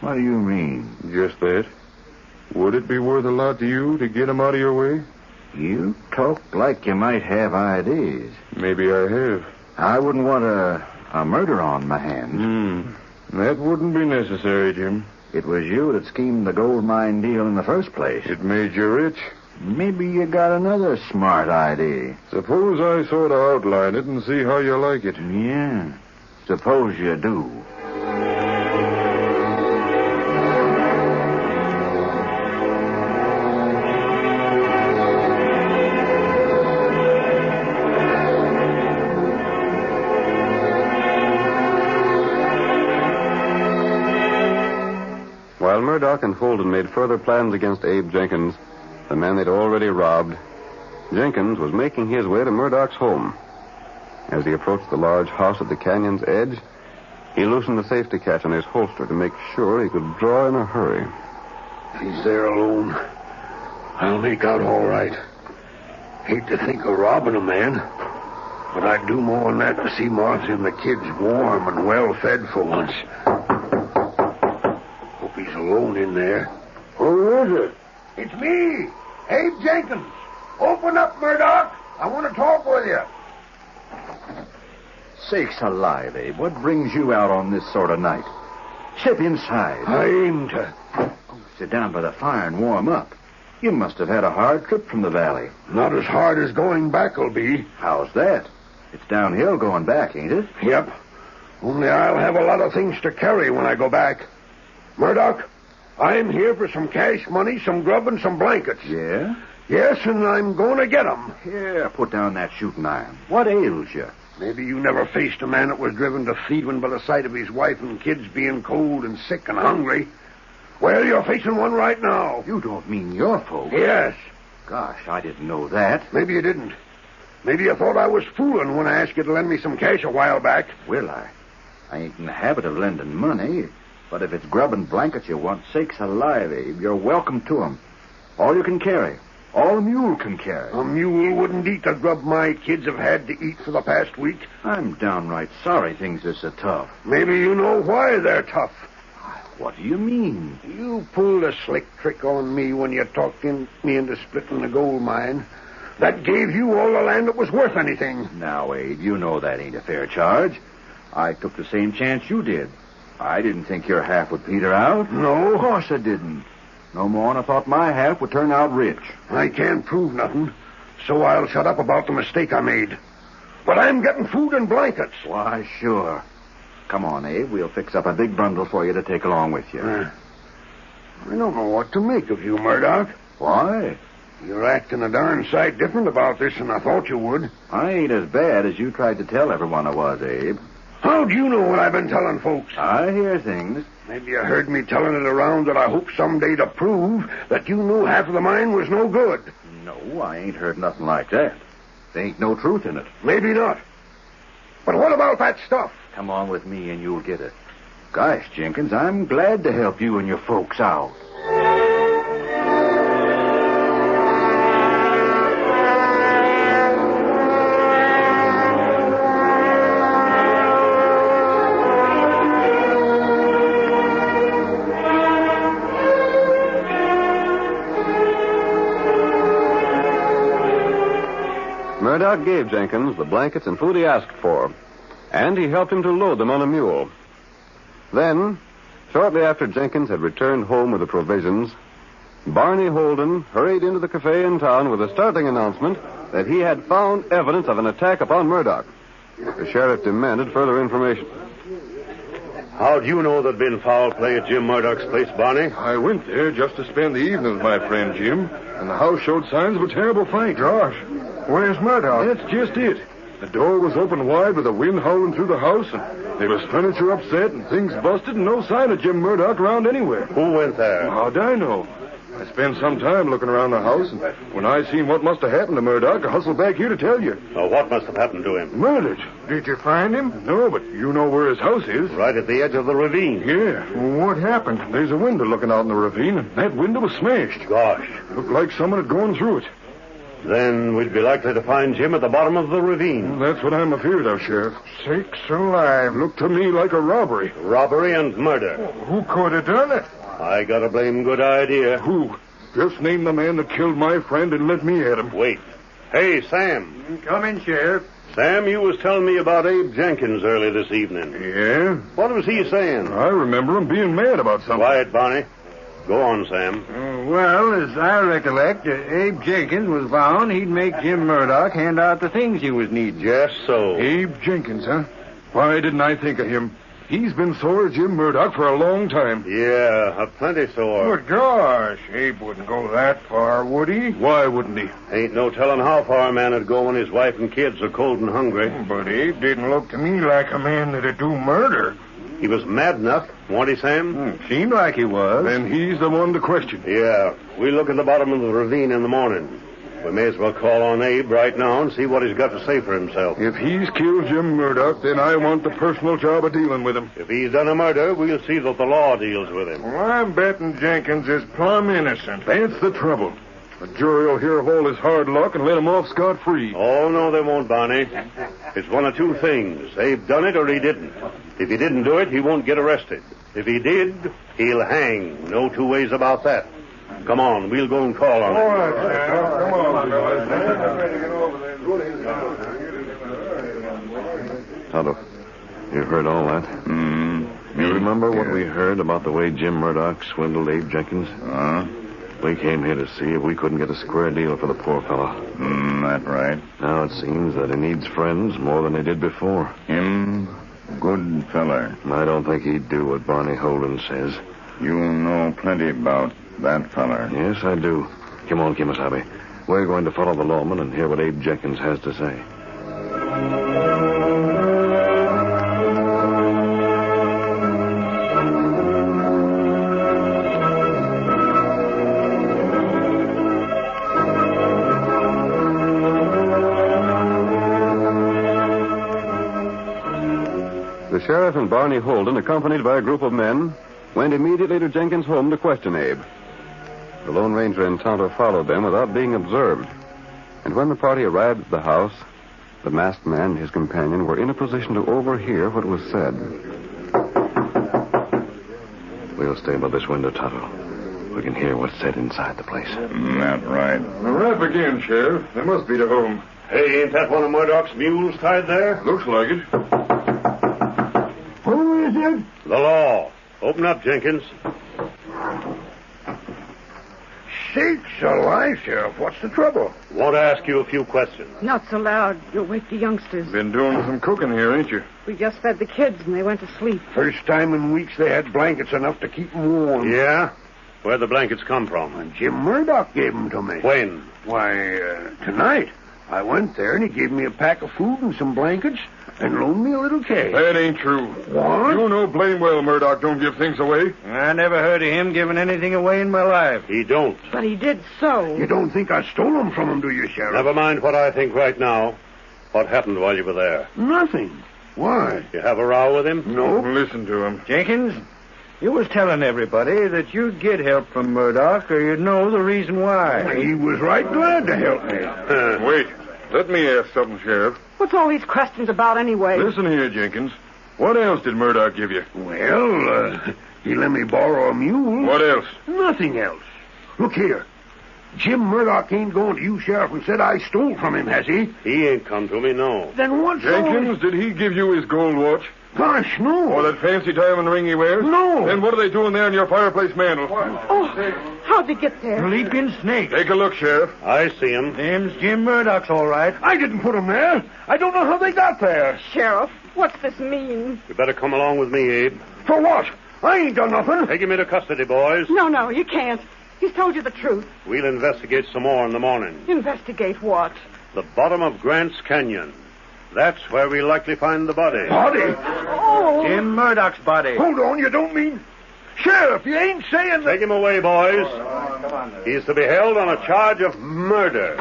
What do you mean? Just that. Would it be worth a lot to you to get him out of your way? You talk like you might have ideas. Maybe I have. I wouldn't want a murder on my hands. That wouldn't be necessary, Jim. It was you that schemed the gold mine deal in the first place. It made you rich. Maybe you got another smart idea. Suppose I sort of outline it and see how you like it. Yeah. Suppose you do. While Murdoch and Holden made further plans against Abe Jenkins, the man they'd already robbed, Jenkins was making his way to Murdoch's home. As he approached the large house at the canyon's edge, he loosened the safety catch on his holster to make sure he could draw in a hurry. He's there alone. I'll make out all right. Hate to think of robbing a man, but I'd do more than that to see Martha and the kids warm and well fed for once. Hope he's alone in there. Who is it? It's me, Abe Jenkins. Open up, Murdoch. I want to talk with you. Sakes alive, Abe. What brings you out on this sort of night? Step inside. I aim to. Sit down by the fire and warm up. You must have had a hard trip from the valley. Not as hard as going back will be. How's that? It's downhill going back, ain't it? Yep. Only I'll have a lot of things to carry when I go back. Murdoch, I'm here for some cash money, some grub, and some blankets. Yeah? Yes, and I'm going to get 'em. Here, put down that shooting iron. What ails you? Maybe you never faced a man that was driven to thieving by the sight of his wife and kids being cold and sick and hungry. Well, you're facing one right now. You don't mean your folks? Yes. Gosh, I didn't know that. Maybe you didn't. Maybe you thought I was fooling when I asked you to lend me some cash a while back. Well, I ain't in the habit of lending money. But if it's grub and blankets you want, sakes alive, Abe, you're welcome to 'em. All you can carry. All a mule can carry. A mule wouldn't eat the grub my kids have had to eat for the past week. I'm downright sorry things are so tough. Maybe you know why they're tough. What do you mean? You pulled a slick trick on me when you talked me into splitting the gold mine. That gave you all the land that was worth anything. Now, Abe, you know that ain't a fair charge. I took the same chance you did. I didn't think your half would peter out. No? Of course I didn't. No more than I thought my half would turn out rich. I can't prove nothing, so I'll shut up about the mistake I made. But I'm getting food and blankets. Why, sure. Come on, Abe. We'll fix up a big bundle for you to take along with you. I don't know what to make of you, Murdoch. Why? You're acting a darn sight different about this than I thought you would. I ain't as bad as you tried to tell everyone I was, Abe. How'd you know what I've been telling folks? I hear things. Maybe you heard me telling it around that I hope someday to prove that you knew half of the mine was no good. No, I ain't heard nothing like that. There ain't no truth in it. Maybe not. But what about that stuff? Come on with me and you'll get it. Gosh, Jenkins, I'm glad to help you and your folks out. Murdoch gave Jenkins the blankets and food he asked for, and he helped him to load them on a mule. Then, shortly after Jenkins had returned home with the provisions, Barney Holden hurried into the cafe in town with a startling announcement that he had found evidence of an attack upon Murdoch. The sheriff demanded further information. How'd you know there'd been foul play at Jim Murdoch's place, Barney? I went there just to spend the evening with my friend Jim, and the house showed signs of a terrible fight. Gosh, where's Murdoch? That's just it. The door was open wide with the wind howling through the house, and there was furniture upset and things busted and no sign of Jim Murdoch around anywhere. Who went there? How'd I know? I spent some time looking around the house, and when I seen what must have happened to Murdoch, I hustled back here to tell you. What must have happened to him? Murdered. Did you find him? No, but you know where his house is. Right at the edge of the ravine. Yeah. Well, what happened? There's a window looking out in the ravine, and that window was smashed. Gosh. Looked like someone had gone through it. Then we'd be likely to find Jim at the bottom of the ravine. Well, that's what I'm afeard of, Sheriff. Sakes alive. Looked to me like a robbery. Robbery and murder. Who could have done it? I got a blame good idea. Who? Just name the man that killed my friend and let me at him. Wait. Hey, Sam. Come in, Sheriff. Sam, you was telling me about Abe Jenkins early this evening. Yeah? What was he saying? I remember him being mad about something. Quiet, Barney. Go on, Sam. Well, as I recollect, Abe Jenkins was bound he'd make Jim Murdoch hand out the things he was needing. Just so. Abe Jenkins, huh? Why didn't I think of him? He's been sore at Jim Murdoch for a long time. Yeah, plenty sore. But gosh, Abe wouldn't go that far, would he? Why wouldn't he? Ain't no telling how far a man would go when his wife and kids are cold and hungry. But Abe didn't look to me like a man that'd do murder. He was mad enough, wasn't he, Sam? Seemed like he was. Then he's the one to question. Yeah, we'll look at the bottom of the ravine in the morning. We may as well call on Abe right now and see what he's got to say for himself. If he's killed Jim Murdoch, then I want the personal job of dealing with him. If he's done a murder, we'll see that the law deals with him. Well, I'm betting Jenkins is plumb innocent. That's the trouble. The jury will hear of all his hard luck and let him off scot-free. Oh, no, they won't, Barney. It's one of two things. Abe done it or he didn't. If he didn't do it, he won't get arrested. If he did, he'll hang. No two ways about that. Come on, we'll go and call on him. All right, Sheriff. Come on, Tonto, you heard all that? You remember what we heard about the way Jim Murdoch swindled Abe Jenkins? We came here to see if we couldn't get a square deal for the poor fellow. That's right. Now it seems that he needs friends more than he did before. Him, good feller. I don't think he'd do what Barney Holden says. You know plenty about that feller. Yes, I do. Come on, Kimasabi. We're going to follow the lawman and hear what Abe Jenkins has to say. The sheriff and Barney Holden, accompanied by a group of men, went immediately to Jenkins' home to question Abe. The Lone Ranger and Tonto followed them without being observed. And when the party arrived at the house, the masked man and his companion were in a position to overhear what was said. We'll stay by this window, Tonto. We can hear what's said inside the place. That's right. The rap again, Sheriff. They must be to home. Hey, ain't that one of Murdoch's mules tied there? Looks like it. Who is it? The law. Open up, Jenkins. Sakes alive, Sheriff. What's the trouble? Want to ask you a few questions. Not so loud. You'll wake the youngsters. Been doing some cooking here, ain't you? We just fed the kids and they went to sleep. First time in weeks they had blankets enough to keep them warm. Yeah? Where'd the blankets come from? And Jim Murdoch gave them to me. When? Why, tonight. I went there and he gave me a pack of food and some blankets and loaned me a little cake. That ain't true. What? You know blame well Murdoch don't give things away. I never heard of him giving anything away in my life. He don't. But he did so. You don't think I stole them from him, do you, Sheriff? Never mind what I think right now. What happened while you were there? Nothing. Why? You have a row with him? No. Listen to him. Jenkins, you was telling everybody that you'd get help from Murdoch or you'd know the reason why. He was right glad to help me. Wait. Let me ask something, Sheriff. What's all these questions about anyway? Listen here, Jenkins. What else did Murdoch give you? Well, he let me borrow a mule. What else? Nothing else. Look here. Jim Murdoch ain't going to you, Sheriff, and said I stole from him, has he? He ain't come to me, no. Then what's Jenkins, did he give you his gold watch? Gosh, no. Or that fancy diamond ring he wears? No. Then what are they doing there in your fireplace mantel? Oh, how'd they get there? Leaping snake. Take a look, Sheriff. I see him. Them's Jim Murdoch's, all right. I didn't put 'em there. I don't know how they got there. Sheriff, what's this mean? You better come along with me, Abe. For what? I ain't done nothing. Take him into custody, boys. No, you can't. He's told you the truth. We'll investigate some more in the morning. Investigate what? The bottom of Grant's Canyon. That's where we'll likely find the body. Body? Oh. Jim Murdoch's body. Hold on, you don't mean... Sheriff, you ain't saying that... Take him away, boys. He's to be held on a charge of murder.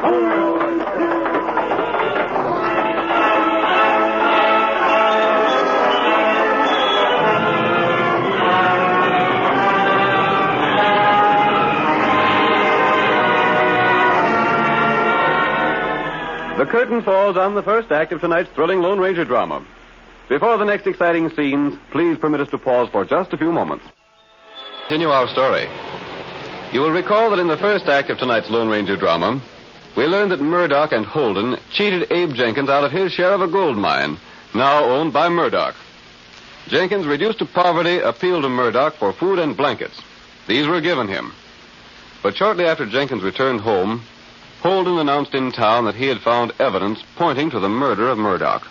The curtain falls on the first act of tonight's thrilling Lone Ranger drama. Before the next exciting scenes, please permit us to pause for just a few moments. Continue our story. You will recall that in the first act of tonight's Lone Ranger drama, we learned that Murdoch and Holden cheated Abe Jenkins out of his share of a gold mine, now owned by Murdoch. Jenkins, reduced to poverty, appealed to Murdoch for food and blankets. These were given him. But shortly after Jenkins returned home, Holden announced in town that he had found evidence pointing to the murder of Murdoch.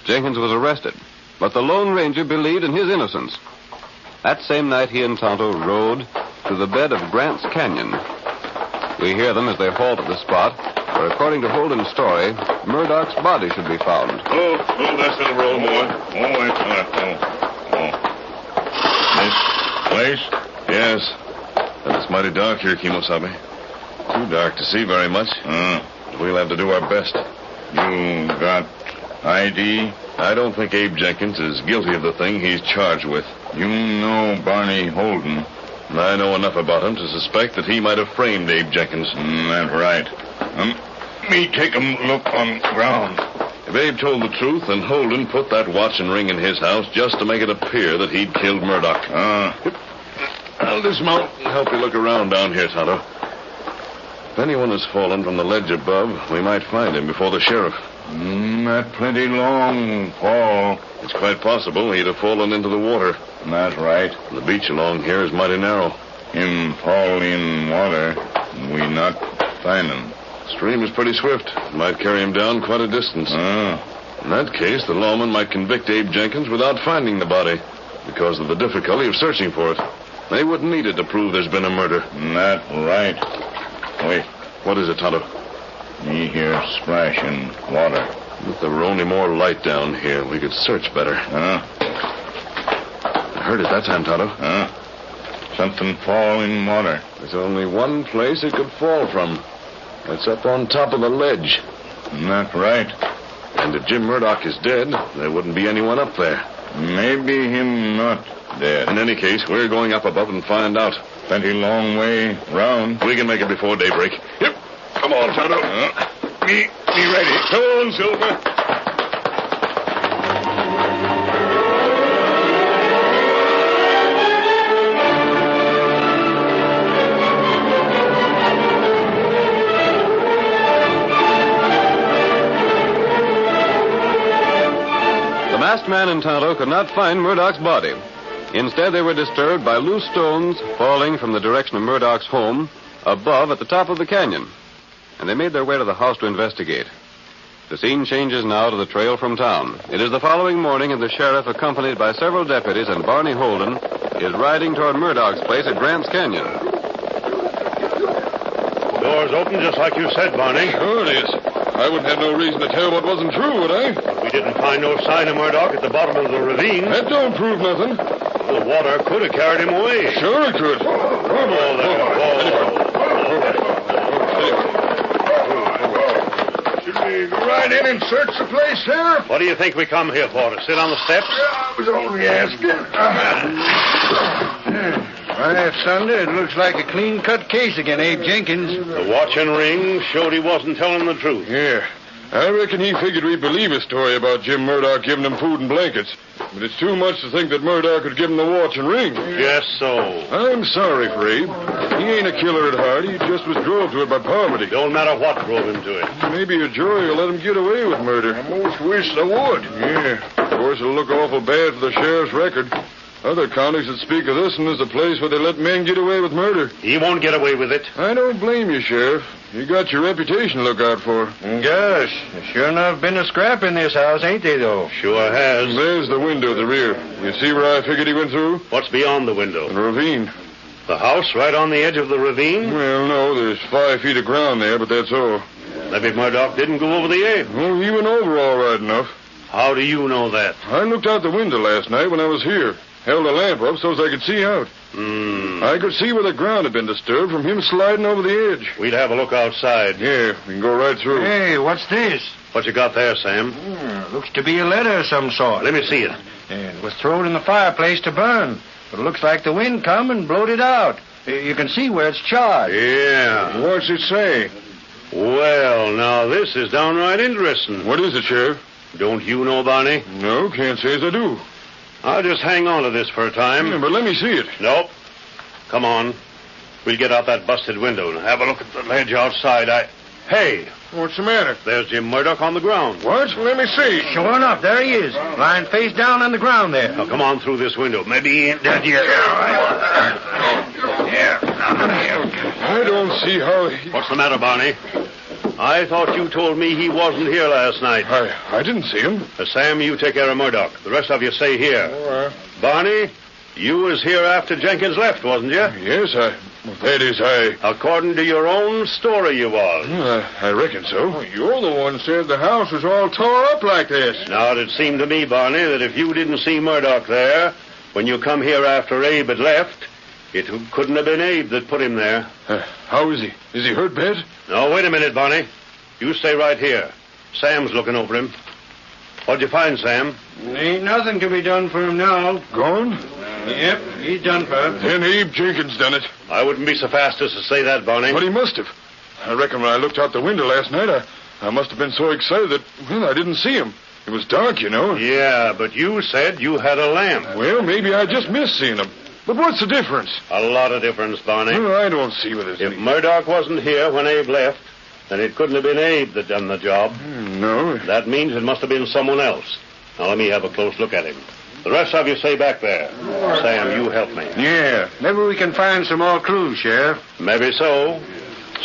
Jenkins was arrested, but the Lone Ranger believed in his innocence. That same night, he and Tonto rode to the bed of Grant's Canyon. We hear them as they halt at the spot where, according to Holden's story, Murdoch's body should be found. Oh, that's in a roll, boy. Nice place? Yes. And it's mighty dark here, Kimosabe. Too dark to see very much. We'll have to do our best. You got ID? I don't think Abe Jenkins is guilty of the thing he's charged with. You know Barney Holden? I know enough about him to suspect that he might have framed Abe Jenkins. That's right. Me take a look on ground. If Abe told the truth, then Holden put that watch and ring in his house just to make it appear that he'd killed Murdoch. I'll dismount and help you look around down here, Tonto. If anyone has fallen from the ledge above, we might find him before the sheriff. That plenty long fall. It's quite possible he'd have fallen into the water. That's right. The beach along here is mighty narrow. Him fall in water, we not find him. The stream is pretty swift. It might carry him down quite a distance. In that case, the lawman might convict Abe Jenkins without finding the body because of the difficulty of searching for it. They wouldn't need it to prove there's been a murder. That's right. Wait, what is it, Tonto? Me hear splashing water. If there were only more light down here, we could search better. I heard it that time, Tonto. Something fall in water. There's only one place it could fall from. It's up on top of the ledge. That's right. And if Jim Murdoch is dead, there wouldn't be anyone up there. Maybe him not dead. In any case, we're going up above and find out. Plenty long way round. We can make it before daybreak. Yep. Come on, Tonto. Me ready. Come on, Silver. The masked man and Tonto could not find Murdoch's body. Instead, they were disturbed by loose stones falling from the direction of Murdoch's home above at the top of the canyon. And they made their way to the house to investigate. The scene changes now to the trail from town. It is the following morning, and the sheriff, accompanied by several deputies and Barney Holden, is riding toward Murdoch's place at Grant's Canyon. The door's open just like you said, Barney. Sure it is. I wouldn't have no reason to tell what wasn't true, would I? But we didn't find no sign of Murdoch at the bottom of the ravine. That don't prove nothing. The water could have carried him away. Sure it could. Should we go right in and search the place, Sheriff? What do you think we come here for? To sit on the steps? I was only asking. By thunder, it looks like a clean-cut case again, Abe Jenkins. The watch and ring showed he wasn't telling the truth. Here, I reckon he figured we'd believe his story about Jim Murdoch giving him food and blankets. But it's too much to think that Murdoch could give him the watch and ring. Yes, so. I'm sorry for Abe. He ain't a killer at heart. He just was drove to it by poverty. Don't matter what drove him to it. Maybe a jury will let him get away with murder. I most wish they would. Yeah. Of course, it'll look awful bad for the sheriff's record. Other counties that speak of this one as a place where they let men get away with murder. He won't get away with it. I don't blame you, Sheriff. You got your reputation to look out for. Gosh, sure enough been a scrap in this house, ain't they, though? Sure has. There's the window at the rear. You see where I figured he went through? What's beyond the window? The ravine. The house right on the edge of the ravine? Well, no, there's 5 feet of ground there, but that's all. Maybe Murdoch didn't go over the edge. Oh, he went over all right enough. How do you know that? I looked out the window last night when I was here. Held the lamp up so as I could see out. I could see where the ground had been disturbed from him sliding over the edge. We'd have a look outside. Yeah, we can go right through. Hey, what's this? What you got there, Sam? Looks to be a letter of some sort. Let me see it. It was thrown in the fireplace to burn. But it looks like the wind come and blowed it out. You can see where it's charred. Yeah. What's it say? Well, now this is downright interesting. What is it, Sheriff? Don't you know, Barney? No, can't say as I do. I'll just hang on to this for a time. Yeah, but let me see it. Nope. Come on. We'll get out that busted window and have a look at the ledge outside. Hey. What's the matter? There's Jim Murdoch on the ground. What? Let me see. Sure enough, there he is, lying face down on the ground there. Now, come on through this window. Maybe he ain't dead yet. I don't see how What's the matter, Barney? I thought you told me he wasn't here last night. I didn't see him. Sam, you take care of Murdoch. The rest of you stay here. All right. Barney, you was here after Jenkins left, wasn't you? Yes, According to your own story, you was. I reckon so. Well, you're the one said the house was all tore up like this. Now, it seemed to me, Barney, that if you didn't see Murdoch there, when you come here after Abe had left, it couldn't have been Abe that put him there. How is he? Is he hurt bad? No, wait a minute, Barney. You stay right here. Sam's looking over him. What'd you find, Sam? Ain't nothing can be done for him now. Gone? Yep, he's done for. Then Abe Jenkins done it. I wouldn't be so fast as to say that, Barney. But he must have. I reckon when I looked out the window last night, I must have been so excited that, well, I didn't see him. It was dark, you know. Yeah, but you said you had a lamp. Well, maybe I just missed seeing him. But what's the difference? A lot of difference, Barney. Well, I don't see what it is. If Murdoch wasn't here when Abe left, then it couldn't have been Abe that done the job. No. That means it must have been someone else. Now, let me have a close look at him. The rest of you stay back there. Sam, you help me. Yeah, maybe we can find some more clues, Sheriff. Maybe so.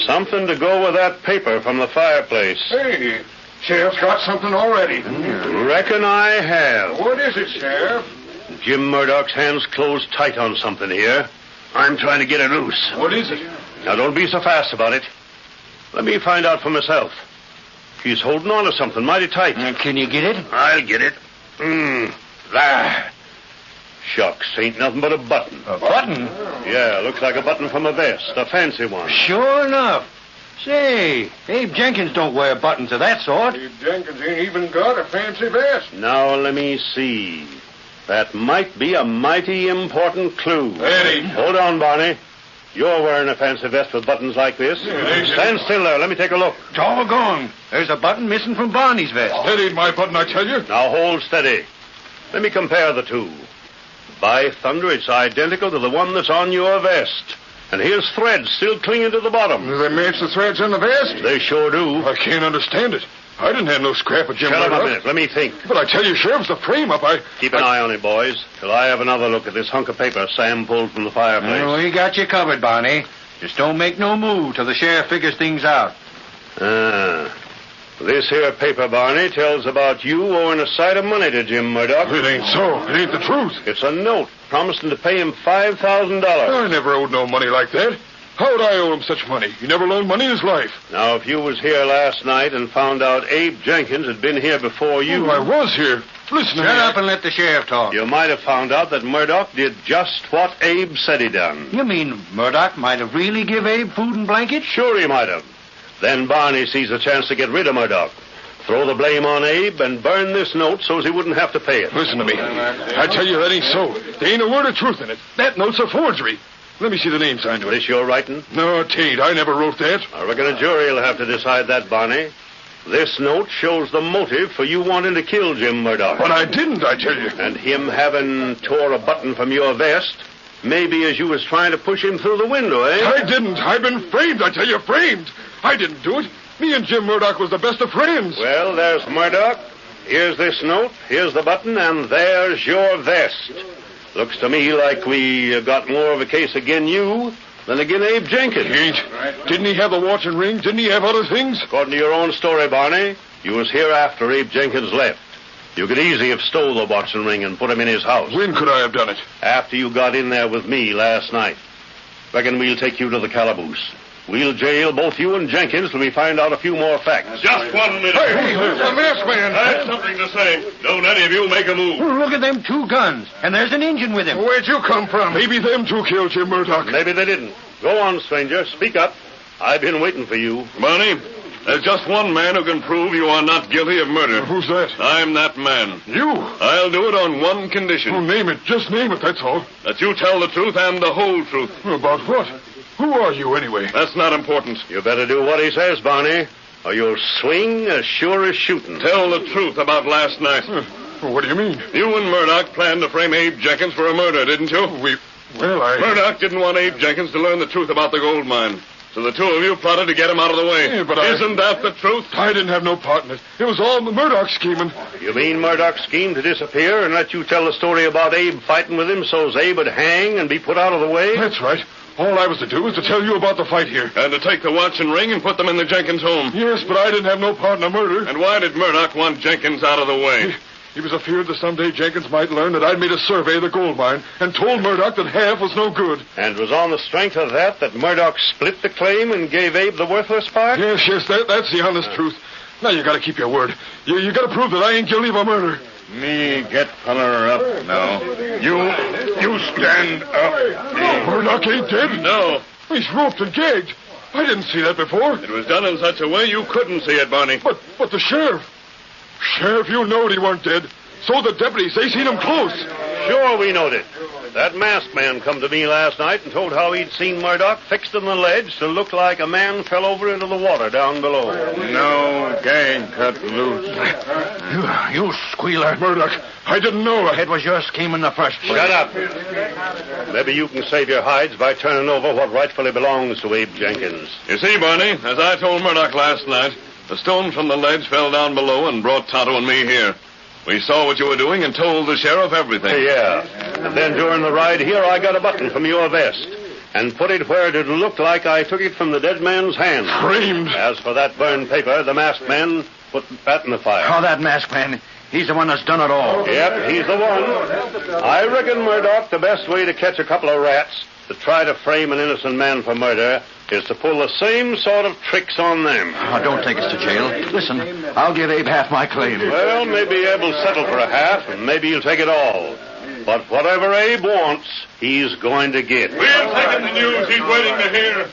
Something to go with that paper from the fireplace. Hey, Sheriff's got something already. Reckon I have. What is it, Sheriff? Jim Murdoch's hands closed tight on something here. I'm trying to get it loose. What is it? Now, don't be so fast about it. Let me find out for myself. He's holding on to something mighty tight. Can you get it? I'll get it. There. Shucks, ain't nothing but a button. A button? Yeah, looks like a button from a vest, a fancy one. Sure enough. Say, Abe Jenkins don't wear buttons of that sort. Abe Jenkins ain't even got a fancy vest. Now, let me see. That might be a mighty important clue. Eddie. Hold on, Barney. You're wearing a fancy vest with buttons like this. Stand still there. Let me take a look. Doggone. There's a button missing from Barney's vest. That ain't my button, I tell you. Now, hold steady. Let me compare the two. By thunder, it's identical to the one that's on your vest. And here's threads still clinging to the bottom. Do they match the threads in the vest? They sure do. I can't understand it. I didn't have no scrap of Jim Shut up Murdoch. a minute. Let me think. But I tell you, Sheriff, the frame up. Keep an eye on it, boys, till I have another look at this hunk of paper Sam pulled from the fireplace. Well, we got you covered, Barney. Just don't make no move till the sheriff figures things out. This here paper, Barney, tells about you owing a sight of money to Jim Murdoch. It ain't so. It ain't the truth. It's a note promising to pay him $5,000. I never owed no money like that. How'd I owe him such money? He never loaned money in his life. Now, if you was here last night and found out Abe Jenkins had been here before you... Oh, I was here. Listen to me. Shut up and let the sheriff talk. You might have found out that Murdoch did just what Abe said he done. You mean Murdoch might have really give Abe food and blankets? Sure he might have. Then Barney sees a chance to get rid of Murdoch. Throw the blame on Abe and burn this note so as he wouldn't have to pay it. Listen to me. I tell you, that ain't so. There ain't a word of truth in it. That note's a forgery. Let me see the name signed to it. This your writing? No, 'tain't. I never wrote that. I reckon a jury will have to decide that, Barney. This note shows the motive for you wanting to kill Jim Murdoch. But I didn't, I tell you. And him having tore a button from your vest, maybe as you was trying to push him through the window, eh? I didn't. I've been framed, I tell you, framed. I didn't do it. Me and Jim Murdoch was the best of friends. Well, there's Murdoch. Here's this note. Here's the button, and there's your vest. Looks to me like we got more of a case again you than again Abe Jenkins. He ain't. Didn't he have the watch and ring? Didn't he have other things? According to your own story, Barney, you was here after Abe Jenkins left. You could easily have stole the watch and ring and put him in his house. When could I have done it? After you got in there with me last night. Reckon we'll take you to the calaboose. We'll jail both you and Jenkins till we find out a few more facts. Just 1 minute. Hey, who's the masked man? I have something to say. Don't any of you make a move. Look at them 2 guns, and there's an engine with him. Where'd you come from? Maybe them 2 killed Jim Murdoch. Maybe they didn't. Go on, stranger. Speak up. I've been waiting for you. Barney, there's just one man who can prove you are not guilty of murder. Who's that? I'm that man. You? I'll do it on one condition. Oh, name it. Just name it, that's all. That you tell the truth and the whole truth. About what? Who are you, anyway? That's not important. You better do what he says, Barney, or you'll swing as sure as shooting. Tell the truth about last night. What do you mean? You and Murdoch planned to frame Abe Jenkins for a murder, didn't you? Murdoch didn't want Abe Jenkins to learn the truth about the gold mine. So the 2 of you plotted to get him out of the way. Yeah, but Isn't that the truth? I didn't have no part in it. It was all Murdoch scheming. You mean Murdoch's scheme to disappear and let you tell the story about Abe fighting with him so's Abe would hang and be put out of the way? That's right. All I was to do was to tell you about the fight here. And to take the watch and ring and put them in the Jenkins home. Yes, but I didn't have no part in the murder. And why did Murdoch want Jenkins out of the way? He was afeard that someday Jenkins might learn that I'd made a survey of the gold mine and told Murdoch that half was no good. And it was on the strength of that Murdoch split the claim and gave Abe the worthless part? Yes, that's the honest truth. Now you gotta keep your word. You gotta prove that I ain't guilty of a murder. Me get feller up now. You stand up. Murdoch ain't dead? No. He's roped and gagged. I didn't see that before. It was done in such a way you couldn't see it, Barney. But the sheriff. Sheriff, you knowed he weren't dead. So the deputies, they seen him close. Sure, we knowed it. That masked man come to me last night and told how he'd seen Murdoch fixed in the ledge to look like a man fell over into the water down below. No, gang cut loose. You squealer. Murdoch, I didn't know. It was your scheme in the first place. Shut up. Maybe you can save your hides by turning over what rightfully belongs to Abe Jenkins. You see, Barney, as I told Murdoch last night, the stone from the ledge fell down below and brought Tonto and me here. We saw what you were doing and told the sheriff everything. Yeah. And then during the ride here, I got a button from your vest and put it where it looked like I took it from the dead man's hand. Framed. As for that burned paper, the masked man put that in the fire. Oh, that masked man. He's the one that's done it all. Yep, he's the one. I reckon, Murdoch, the best way to catch a couple of rats to try to frame an innocent man for murder is to pull the same sort of tricks on them. Oh, don't take us to jail. Listen, I'll give Abe half my claim. Well, maybe Abe will settle for a half, and maybe he'll take it all. But whatever Abe wants, he's going to get. We'll take him the news he's waiting to hear.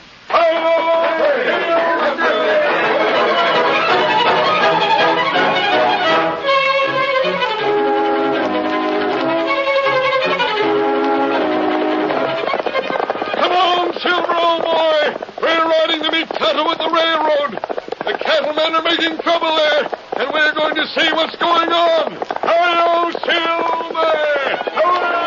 Silver, old boy! We're riding to meet Tonto at the railroad. The cattlemen are making trouble there, and we're going to see what's going on. Hi-yo, Silver! Hooray!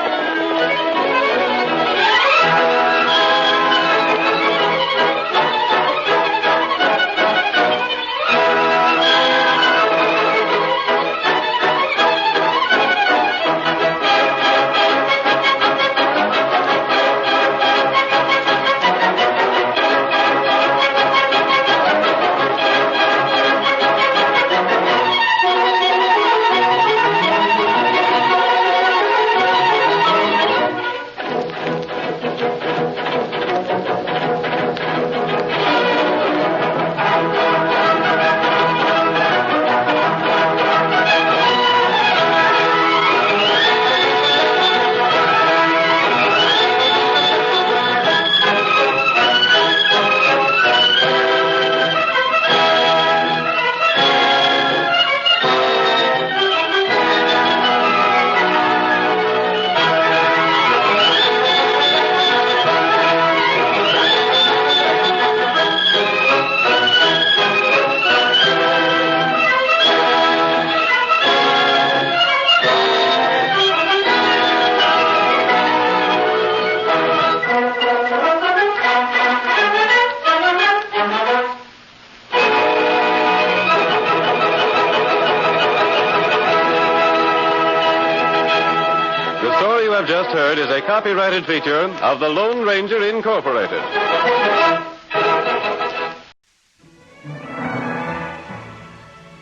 have just heard is a copyrighted feature of the Lone Ranger Incorporated.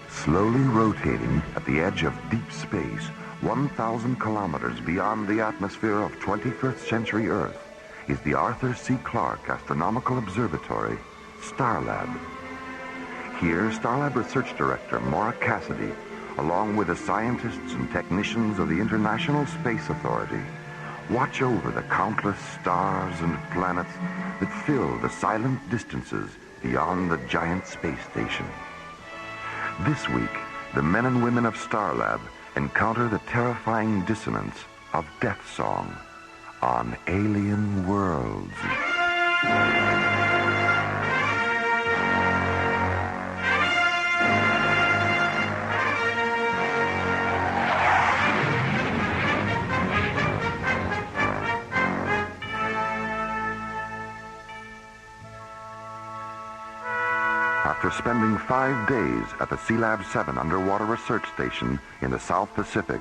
Slowly rotating at the edge of deep space, 1,000 kilometers beyond the atmosphere of 21st century Earth, is the Arthur C. Clarke Astronomical Observatory, Starlab. Here, Starlab Research Director Maura Cassidy, along with the scientists and technicians of the International Space Authority, watch over the countless stars and planets that fill the silent distances beyond the giant space station. This week, the men and women of Starlab encounter the terrifying dissonance of death song on alien worlds. After spending 5 days at the Sealab 7 underwater research station in the South Pacific,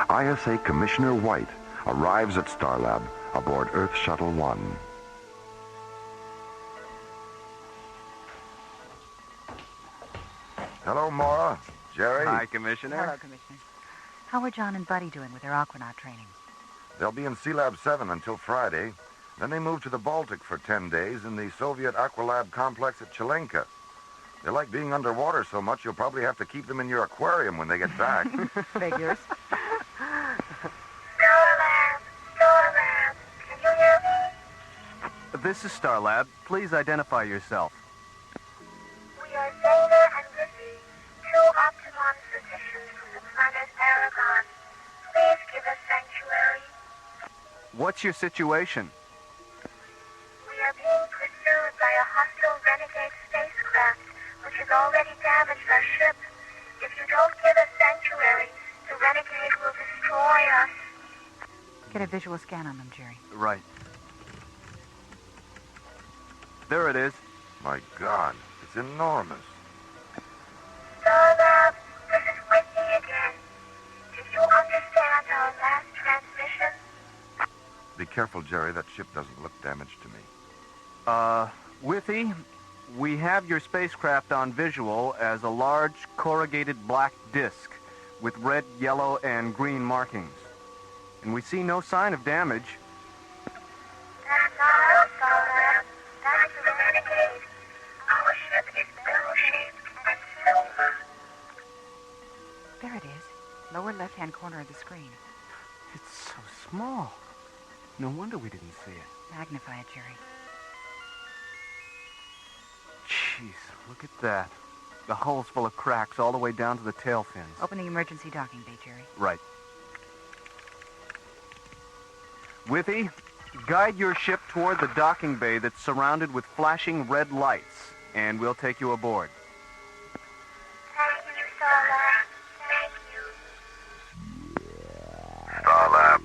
ISA Commissioner White arrives at Starlab aboard Earth Shuttle 1. Hello, Maura. Jerry. Hi, Commissioner. Hello, Commissioner. How are John and Buddy doing with their aquanaut training? They'll be in Sealab 7 until Friday. Then they move to the Baltic for 10 days in the Soviet Aqualab complex at Chilenka. They like being underwater so much, you'll probably have to keep them in your aquarium when they get back. Figures. Can you hear me? This is Starlab. Please identify yourself. We are Zeta and Lizzie, two Optimon physicians from the planet Aragon. Please give us sanctuary. What's your situation? We are being pursued by a hostile renegade spacecraft, which has already damaged our ship. If you don't give us sanctuary, the renegade will destroy us. Get a visual scan on them, Jerry. Right. There it is. My God, it's enormous. Starlab, this is Whitney again. Did you understand our last transmission? Be careful, Jerry. That ship doesn't look damaged to me. Withy, we have your spacecraft on visual as a large corrugated black disc with red, yellow, and green markings. And we see no sign of damage. That's all, Starlab. That's the renegade. Our ship is bell-shaped and silver. There it is. Lower left-hand corner of the screen. It's so small. No wonder we didn't see it. Magnify it, Jerry. Jeez, look at that. The hull's full of cracks all the way down to the tail fins. Open the emergency docking bay, Jerry. Right. Withy, guide your ship toward the docking bay that's surrounded with flashing red lights, and we'll take you aboard. Thank you, Starlab. Thank you. Starlab,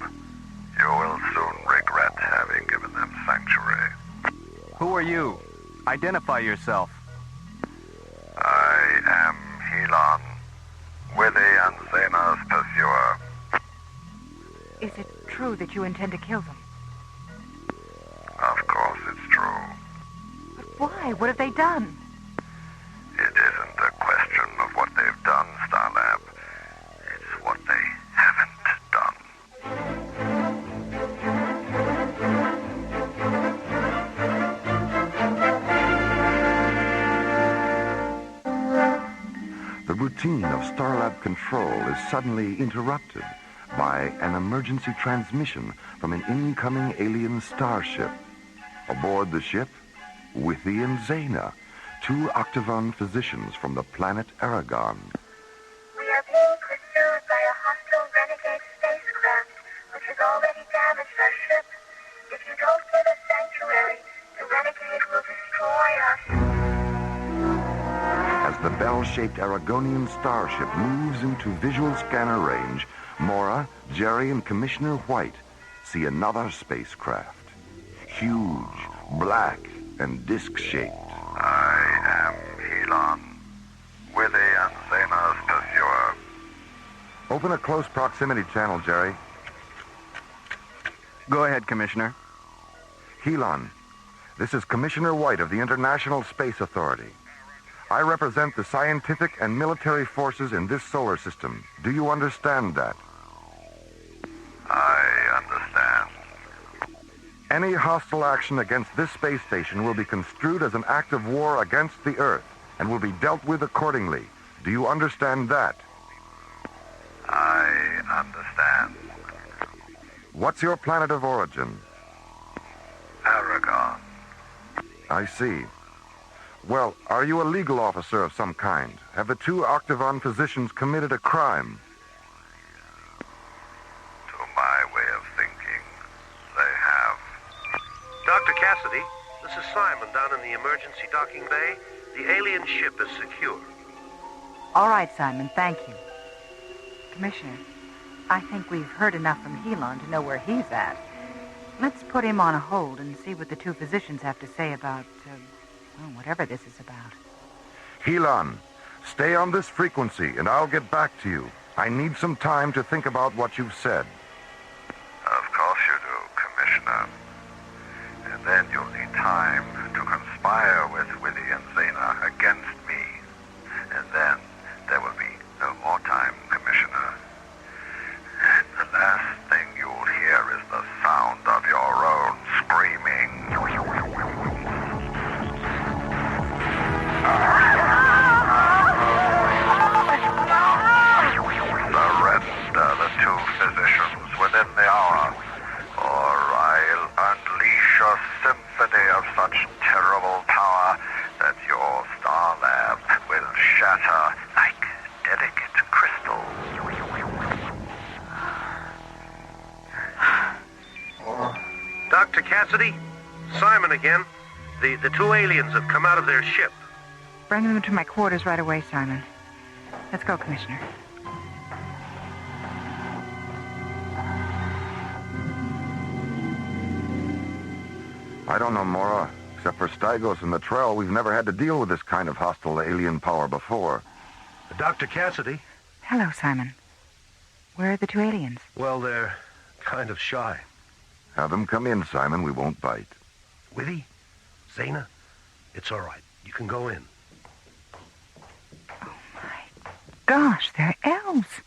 you will soon regret having given them sanctuary. Who are you? Identify yourself. I am Helon, Withy and Zena's pursuer. Is it true that you intend to kill them? Of course it's true. But why? What have they done? It isn't a question of what they've done, Starlab. It's what they haven't done. The routine of Starlab control is suddenly interrupted by an emergency transmission from an incoming alien starship. Aboard the ship, Withy and Zena, two Octagon physicians from the planet Aragon. We are being pursued by a hostile renegade spacecraft, which has already damaged our ship. If you don't give us sanctuary, the renegade will destroy us. As the bell-shaped Aragonian starship moves into visual scanner range, Maura, Jerry, and Commissioner White see another spacecraft. Huge, black, and disc-shaped. I am Helon, Withy and Zena's pursuer. Open a close proximity channel, Jerry. Go ahead, Commissioner. Helon, this is Commissioner White of the International Space Authority. I represent the scientific and military forces in this solar system. Do you understand that? I understand. Any hostile action against this space station will be construed as an act of war against the Earth and will be dealt with accordingly. Do you understand that? I understand. What's your planet of origin? Aragon. I see. Well, are you a legal officer of some kind? Have the two Octagon physicians committed a crime? To my way of thinking, they have. Dr. Cassidy, this is Simon down in the emergency docking bay. The alien ship is secure. All right, Simon, thank you. Commissioner, I think we've heard enough from Helon to know where he's at. Let's put him on a hold and see what the two physicians have to say about, whatever this is about. Helon, stay on this frequency and I'll get back to you. I need some time to think about what you've said. Of course you do, Commissioner. And then you'll need time to conspire with Willie and Zena against me. And then there will be no more time, Commissioner. The last thing you'll hear is the sound of your own screaming. Surrender the two physicians within the hour, or I'll unleash a symphony of such terrible power that your star lab will shatter like delicate crystals. Dr. Cassidy, Simon again. The two aliens have come out of their ship. Bring them to my quarters right away, Simon. Let's go, Commissioner. I don't know, Mora. Except for Stygos and the Trell, we've never had to deal with this kind of hostile alien power before. Dr. Cassidy? Hello, Simon. Where are the two aliens? Well, they're kind of shy. Have them come in, Simon. We won't bite. Willie? Zena? It's all right. You can go in. Gosh, they're elves.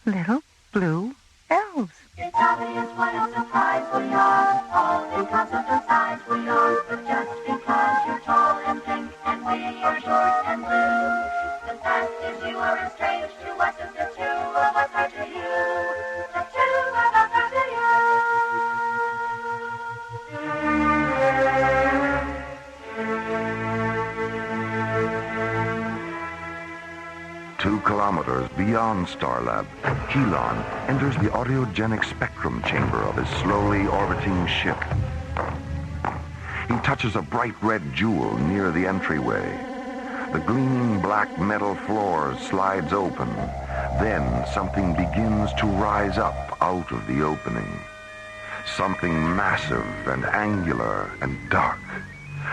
Little blue elves. It's obvious what a surprise we are. All in concert of size we are. But just because you're tall and thin and we are short and blue, the fact is you are as strange to us as the two of us are to you. The two of us are to you. 2 kilometers beyond Starlab, Helon enters the audiogenic spectrum chamber of his slowly orbiting ship. He touches a bright red jewel near the entryway. The gleaming black metal floor slides open. Then something begins to rise up out of the opening. Something massive and angular and dark.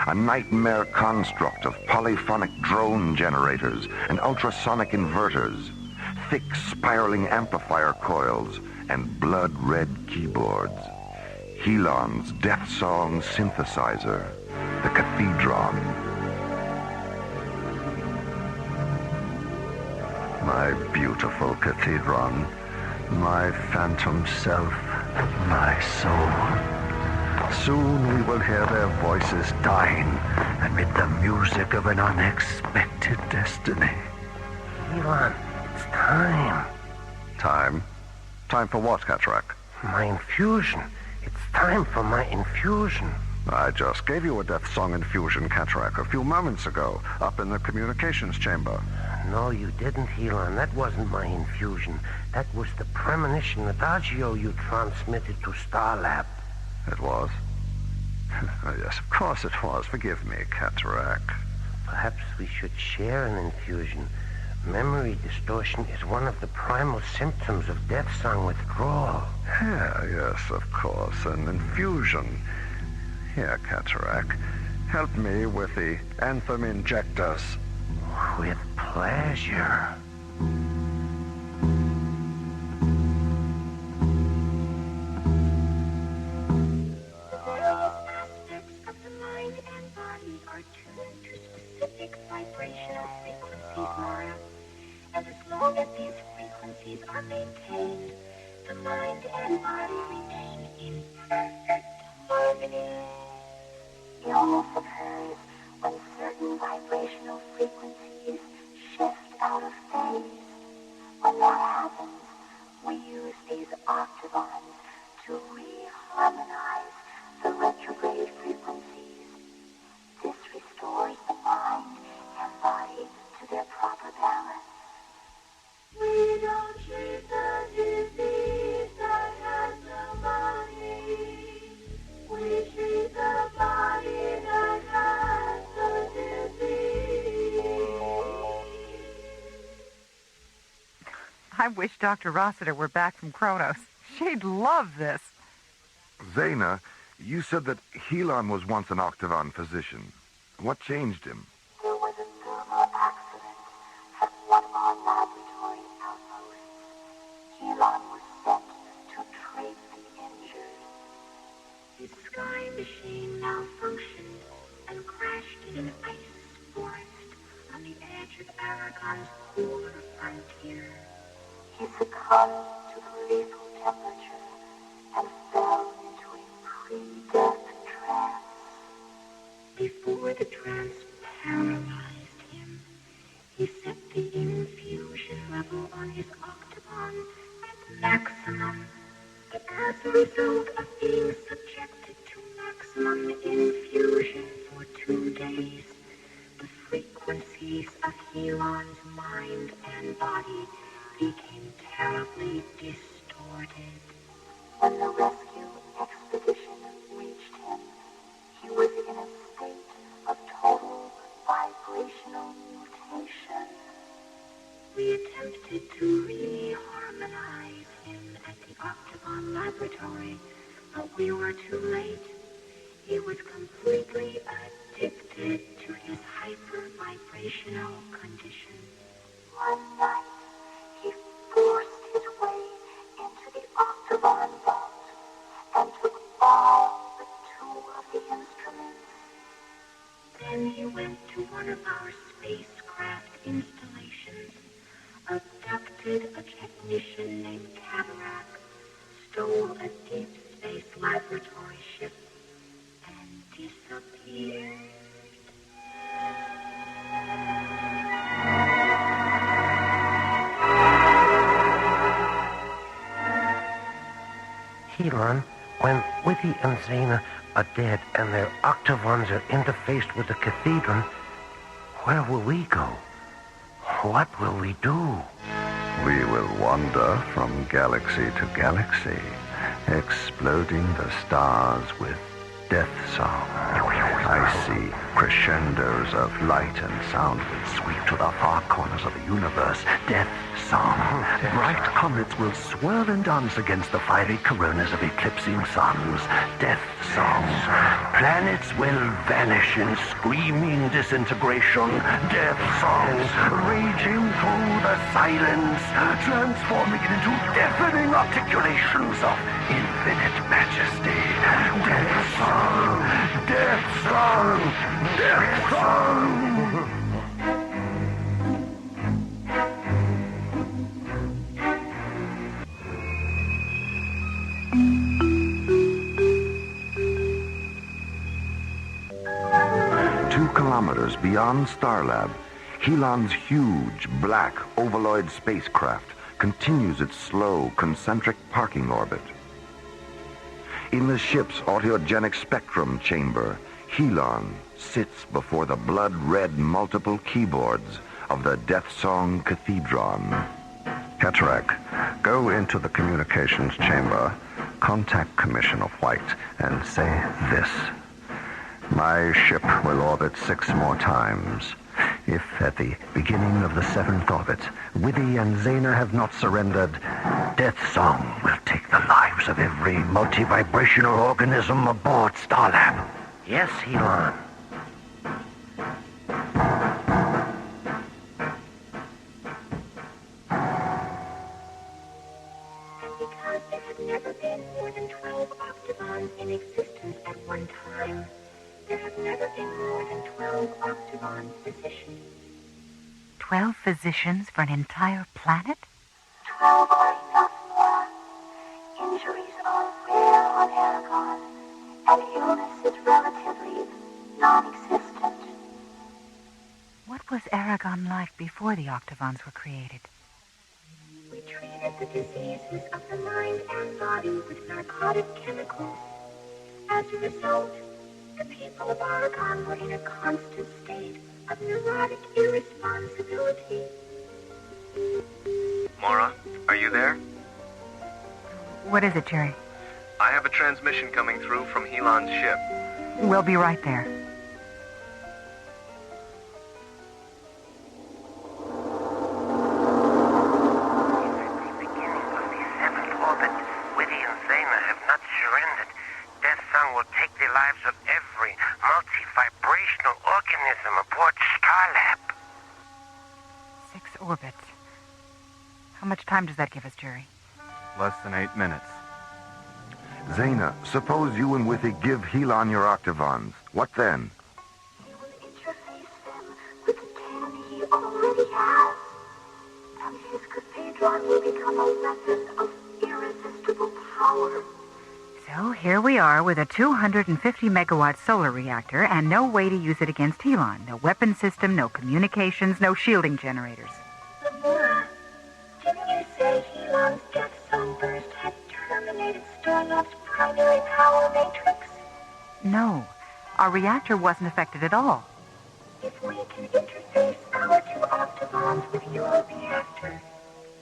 A nightmare construct of polyphonic drone generators and ultrasonic inverters, thick spiraling amplifier coils, and blood-red keyboards. Helon's death song synthesizer, the Cathedron. My beautiful Cathedron, my phantom self, my soul. Soon we will hear their voices dying amid the music of an unexpected destiny. Elon, it's time. Time? Time for what, Cataract? My infusion. It's time for my infusion. I just gave you a death song infusion, Cataract, a few moments ago, up in the communications chamber. No, you didn't, Elon. That wasn't my infusion. That was the premonition adagio you transmitted to Starlab. It was? Yes, of course it was. Forgive me, Cataract. Perhaps we should share an infusion. Memory distortion is one of the primal symptoms of death song withdrawal. Yeah, yes, of course. An infusion. Here, Cataract. Help me with the anthem injectors. With pleasure. attained, the mind and body remain in perfect harmony. Illness occurs when certain vibrational frequencies shift out of phase. When that happens, we use these octavons to reharmonize the retrograde frequencies. This restores the mind and body to their proper balance. We don't treat the disease that has no body. We treat the body that has the disease. I wish Dr. Rossiter were back from Kronos. She'd love this. Zena, you said that Helon was once an Octagon physician. What changed him? There was a thermal accident at one of our laboratory outposts. Helon was sent to treat the injured. His sky machine malfunctioned and crashed in an ice forest on the edge of Aragon's polar frontier. He succumbed to the lethal temperature and fell into a pre-death trance. Before the trance paralyzed him, he set the infusion level on his octagon at maximum. As a result of being subjected to maximum infusion for 2 days, the frequencies of Helon's mind and body became terribly distorted. When the rescue expedition reached him, he was in a state of total vibrational mutation. We attempted to reharmonize him at the Octagon Laboratory, but we were too late. He was completely addicted to his hyper-vibrational condition. One night, he forced his way into the Octagon vault and took all but 2 of the instruments. Then he went to one of our spacecraft installations, abducted a technician named Cataract, stole a deep space laboratory ship, and disappeared. Helon, when Withy and Zena are dead and their octavons are interfaced with the cathedron, where will we go? What will we do? We will wander from galaxy to galaxy, exploding the stars with death song. I see crescendos of light and sound will sweep to the far corners of the universe. Death song. Bright comets will swirl and dance against the fiery coronas of eclipsing suns. Death song. Planets will vanish in screaming disintegration. Death song. Raging through the silence, transforming it into deafening articulations of infinite majesty. Death song. Death song. Death song. 2 kilometers beyond Starlab, Helon's huge, black, ovaloid spacecraft continues its slow, concentric parking orbit. In the ship's autogenic spectrum chamber, Helon sits before the blood-red multiple keyboards of the Death Song Cathedron. Cataract, go into the communications chamber, contact Commissioner White, and say this. My ship will orbit 6 more times. If at the beginning of the 7th orbit, Withy and Zena have not surrendered, Death Song will take the lives of every multi-vibrational organism aboard Starlab. Yes, Helon. And because there have never been more than 12 octagons in existence at one time, there have never been more than 12 octagon physicians. 12 physicians for an entire planet? 12 are enough. Aragon like before the Octavons were created? We treated the diseases of the mind and body with narcotic chemicals. As a result, the people of Aragon were in a constant state of neurotic irresponsibility. Mora, are you there? What is it, Jerry? I have a transmission coming through from Helon's ship. We'll be right there. Lives of every multi-vibrational organism aboard Starlab. 6 orbits. How much time does that give us, Jerry? Less than 8 minutes. Zaina, suppose you and Withy give Helon your Octavons. What then? Interface them with the 10 he already has. And his cathedron will become a weapon of irresistible power. So here we are with a 250-megawatt solar reactor and no way to use it against Helon. No weapon system, no communications, no shielding generators. Lorre, didn't you say Helon's death sunburst had terminated Starlab's primary power matrix? No, our reactor wasn't affected at all. If we can interface our 2 Octavons with your reactor,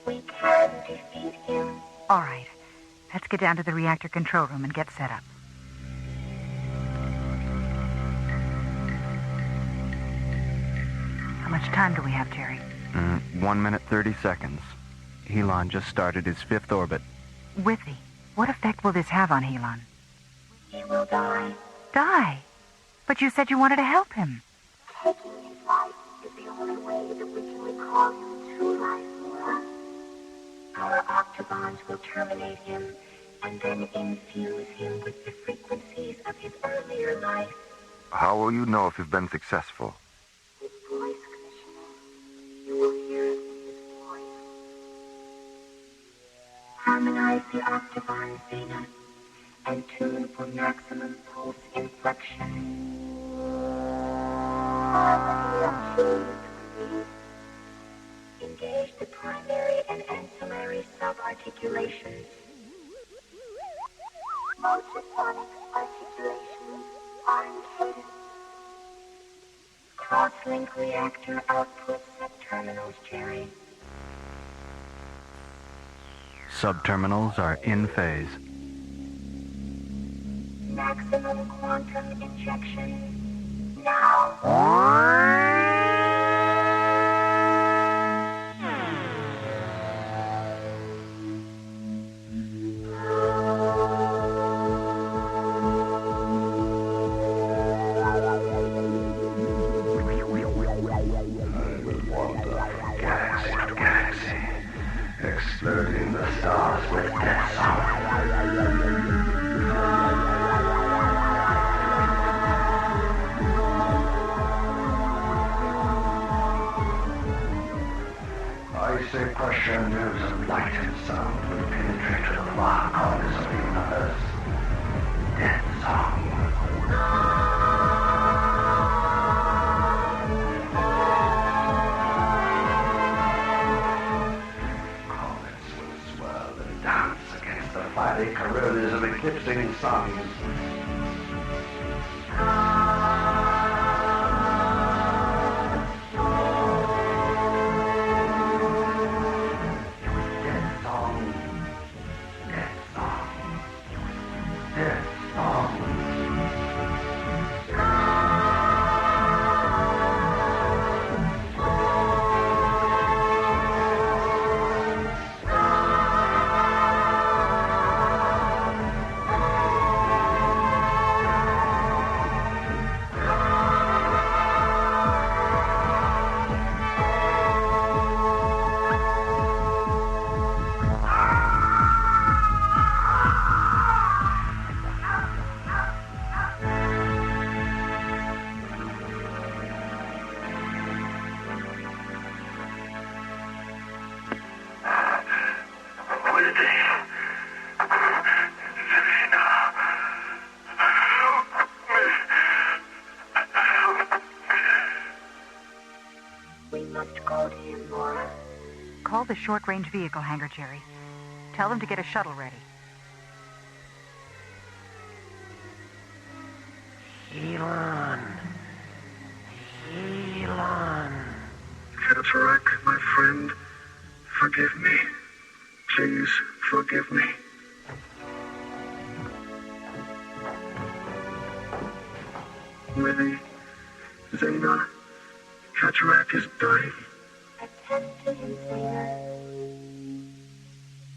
we can defeat him. All right. Let's get down to the reactor control room and get set up. How much time do we have, Jerry? 1 minute, 30 seconds. Helon just started his 5th orbit. Withy, what effect will this have on Helon? He will die. Die? But you said you wanted to help him. Taking his life is the only way that we can recall him to life, Lorre. Our Octavons will terminate him and then infuse him with the frequencies of his earlier life. How will you know if you've been successful? His voice, Commissioner. You will hear it in his voice. Harmonize the Octavons, Zaina, and tune for maximum pulse inflection. Harmony achieved, please. Engage the primary and ancillary subarticulations. Multiphonic articulations are in cadence. Cross-link reactor output subterminals, Jerry. Subterminals are in phase. Maximum quantum injection now. Exploding the stars with death song. I say pressure nerves of light and sound will penetrate to the far corners of the universe. Death song. Fiery coronas of eclipsing suns. Death song. Death song. Death song. Call the short-range vehicle hangar, Jerry. Tell them to get a shuttle ready. Elon. Cataract, my friend, forgive me. Please forgive me. Willie, Zena, Cataract is dying. Attend to him, Zena.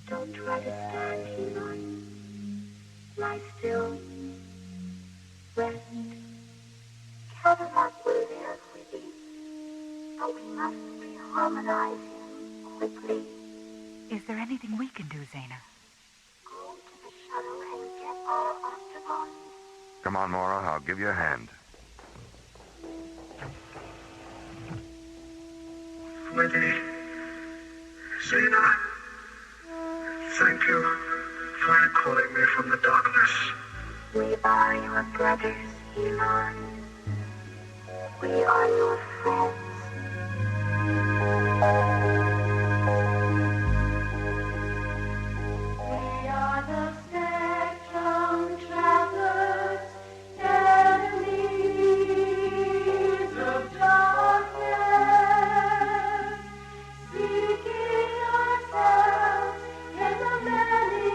Don't try to stand, Elon. Lie still. Rest. Cataract will live with you. But we must reharmonize him quickly. Is there anything we can do, Zena? Go to the shuttle and get our octagons. Come on, Mora. I'll give you a hand. Wendy, Zena, thank you for calling me from the darkness. We are your brothers, Elon. We are your friends. We are the spectrum travelers, enemies of darkness, seeking ourselves in the many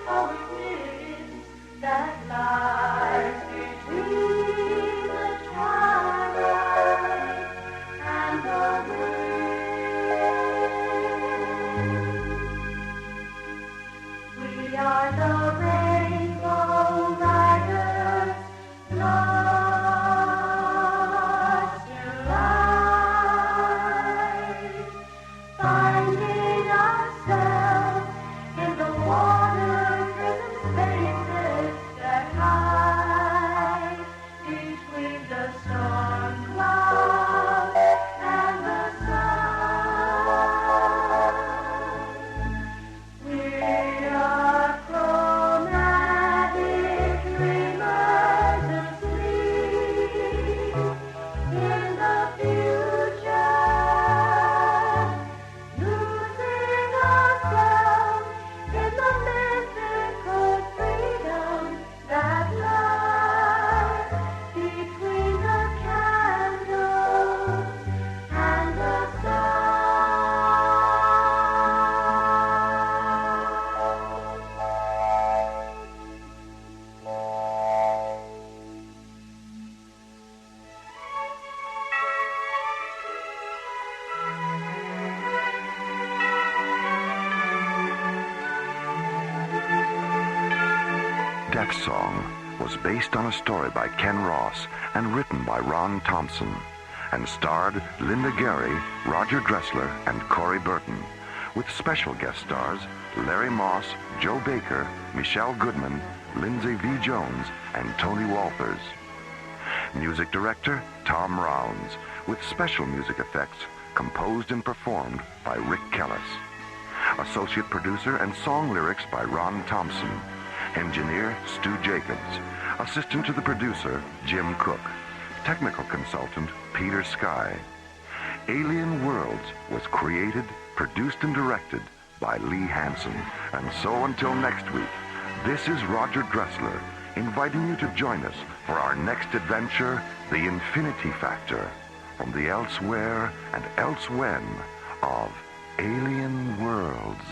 colored mists that lies between the twilight and the wind. We are the rainbow riders, lost to light, finding ourselves in the water-driven spaces that hide between the storm clouds and the sun. We are chromatic dreamers asleep in the future, losing ourselves in the mythical freedom that lies between the candles and the sun. Death Song was based on a story by Ken Ross and written by Ron Thompson and starred Linda Gary, Roger Dressler, and Corey Burton, with special guest stars Larry Moss, Joe Baker, Michelle Goodman, Lindsay V. Jones, and Tony Walters. Music director Tom Rounds, with special music effects composed and performed by Rick Kellis. Associate producer and song lyrics by Ron Thompson. Engineer Stu Jacobs. Assistant to the producer Jim Cook. Technical consultant Peter Sky. Alien Worlds was created, produced, and directed by Lee Hansen. And so until next week, this is Roger Dressler inviting you to join us for our next adventure, The Infinity Factor, from the elsewhere and elsewhen of Alien Worlds.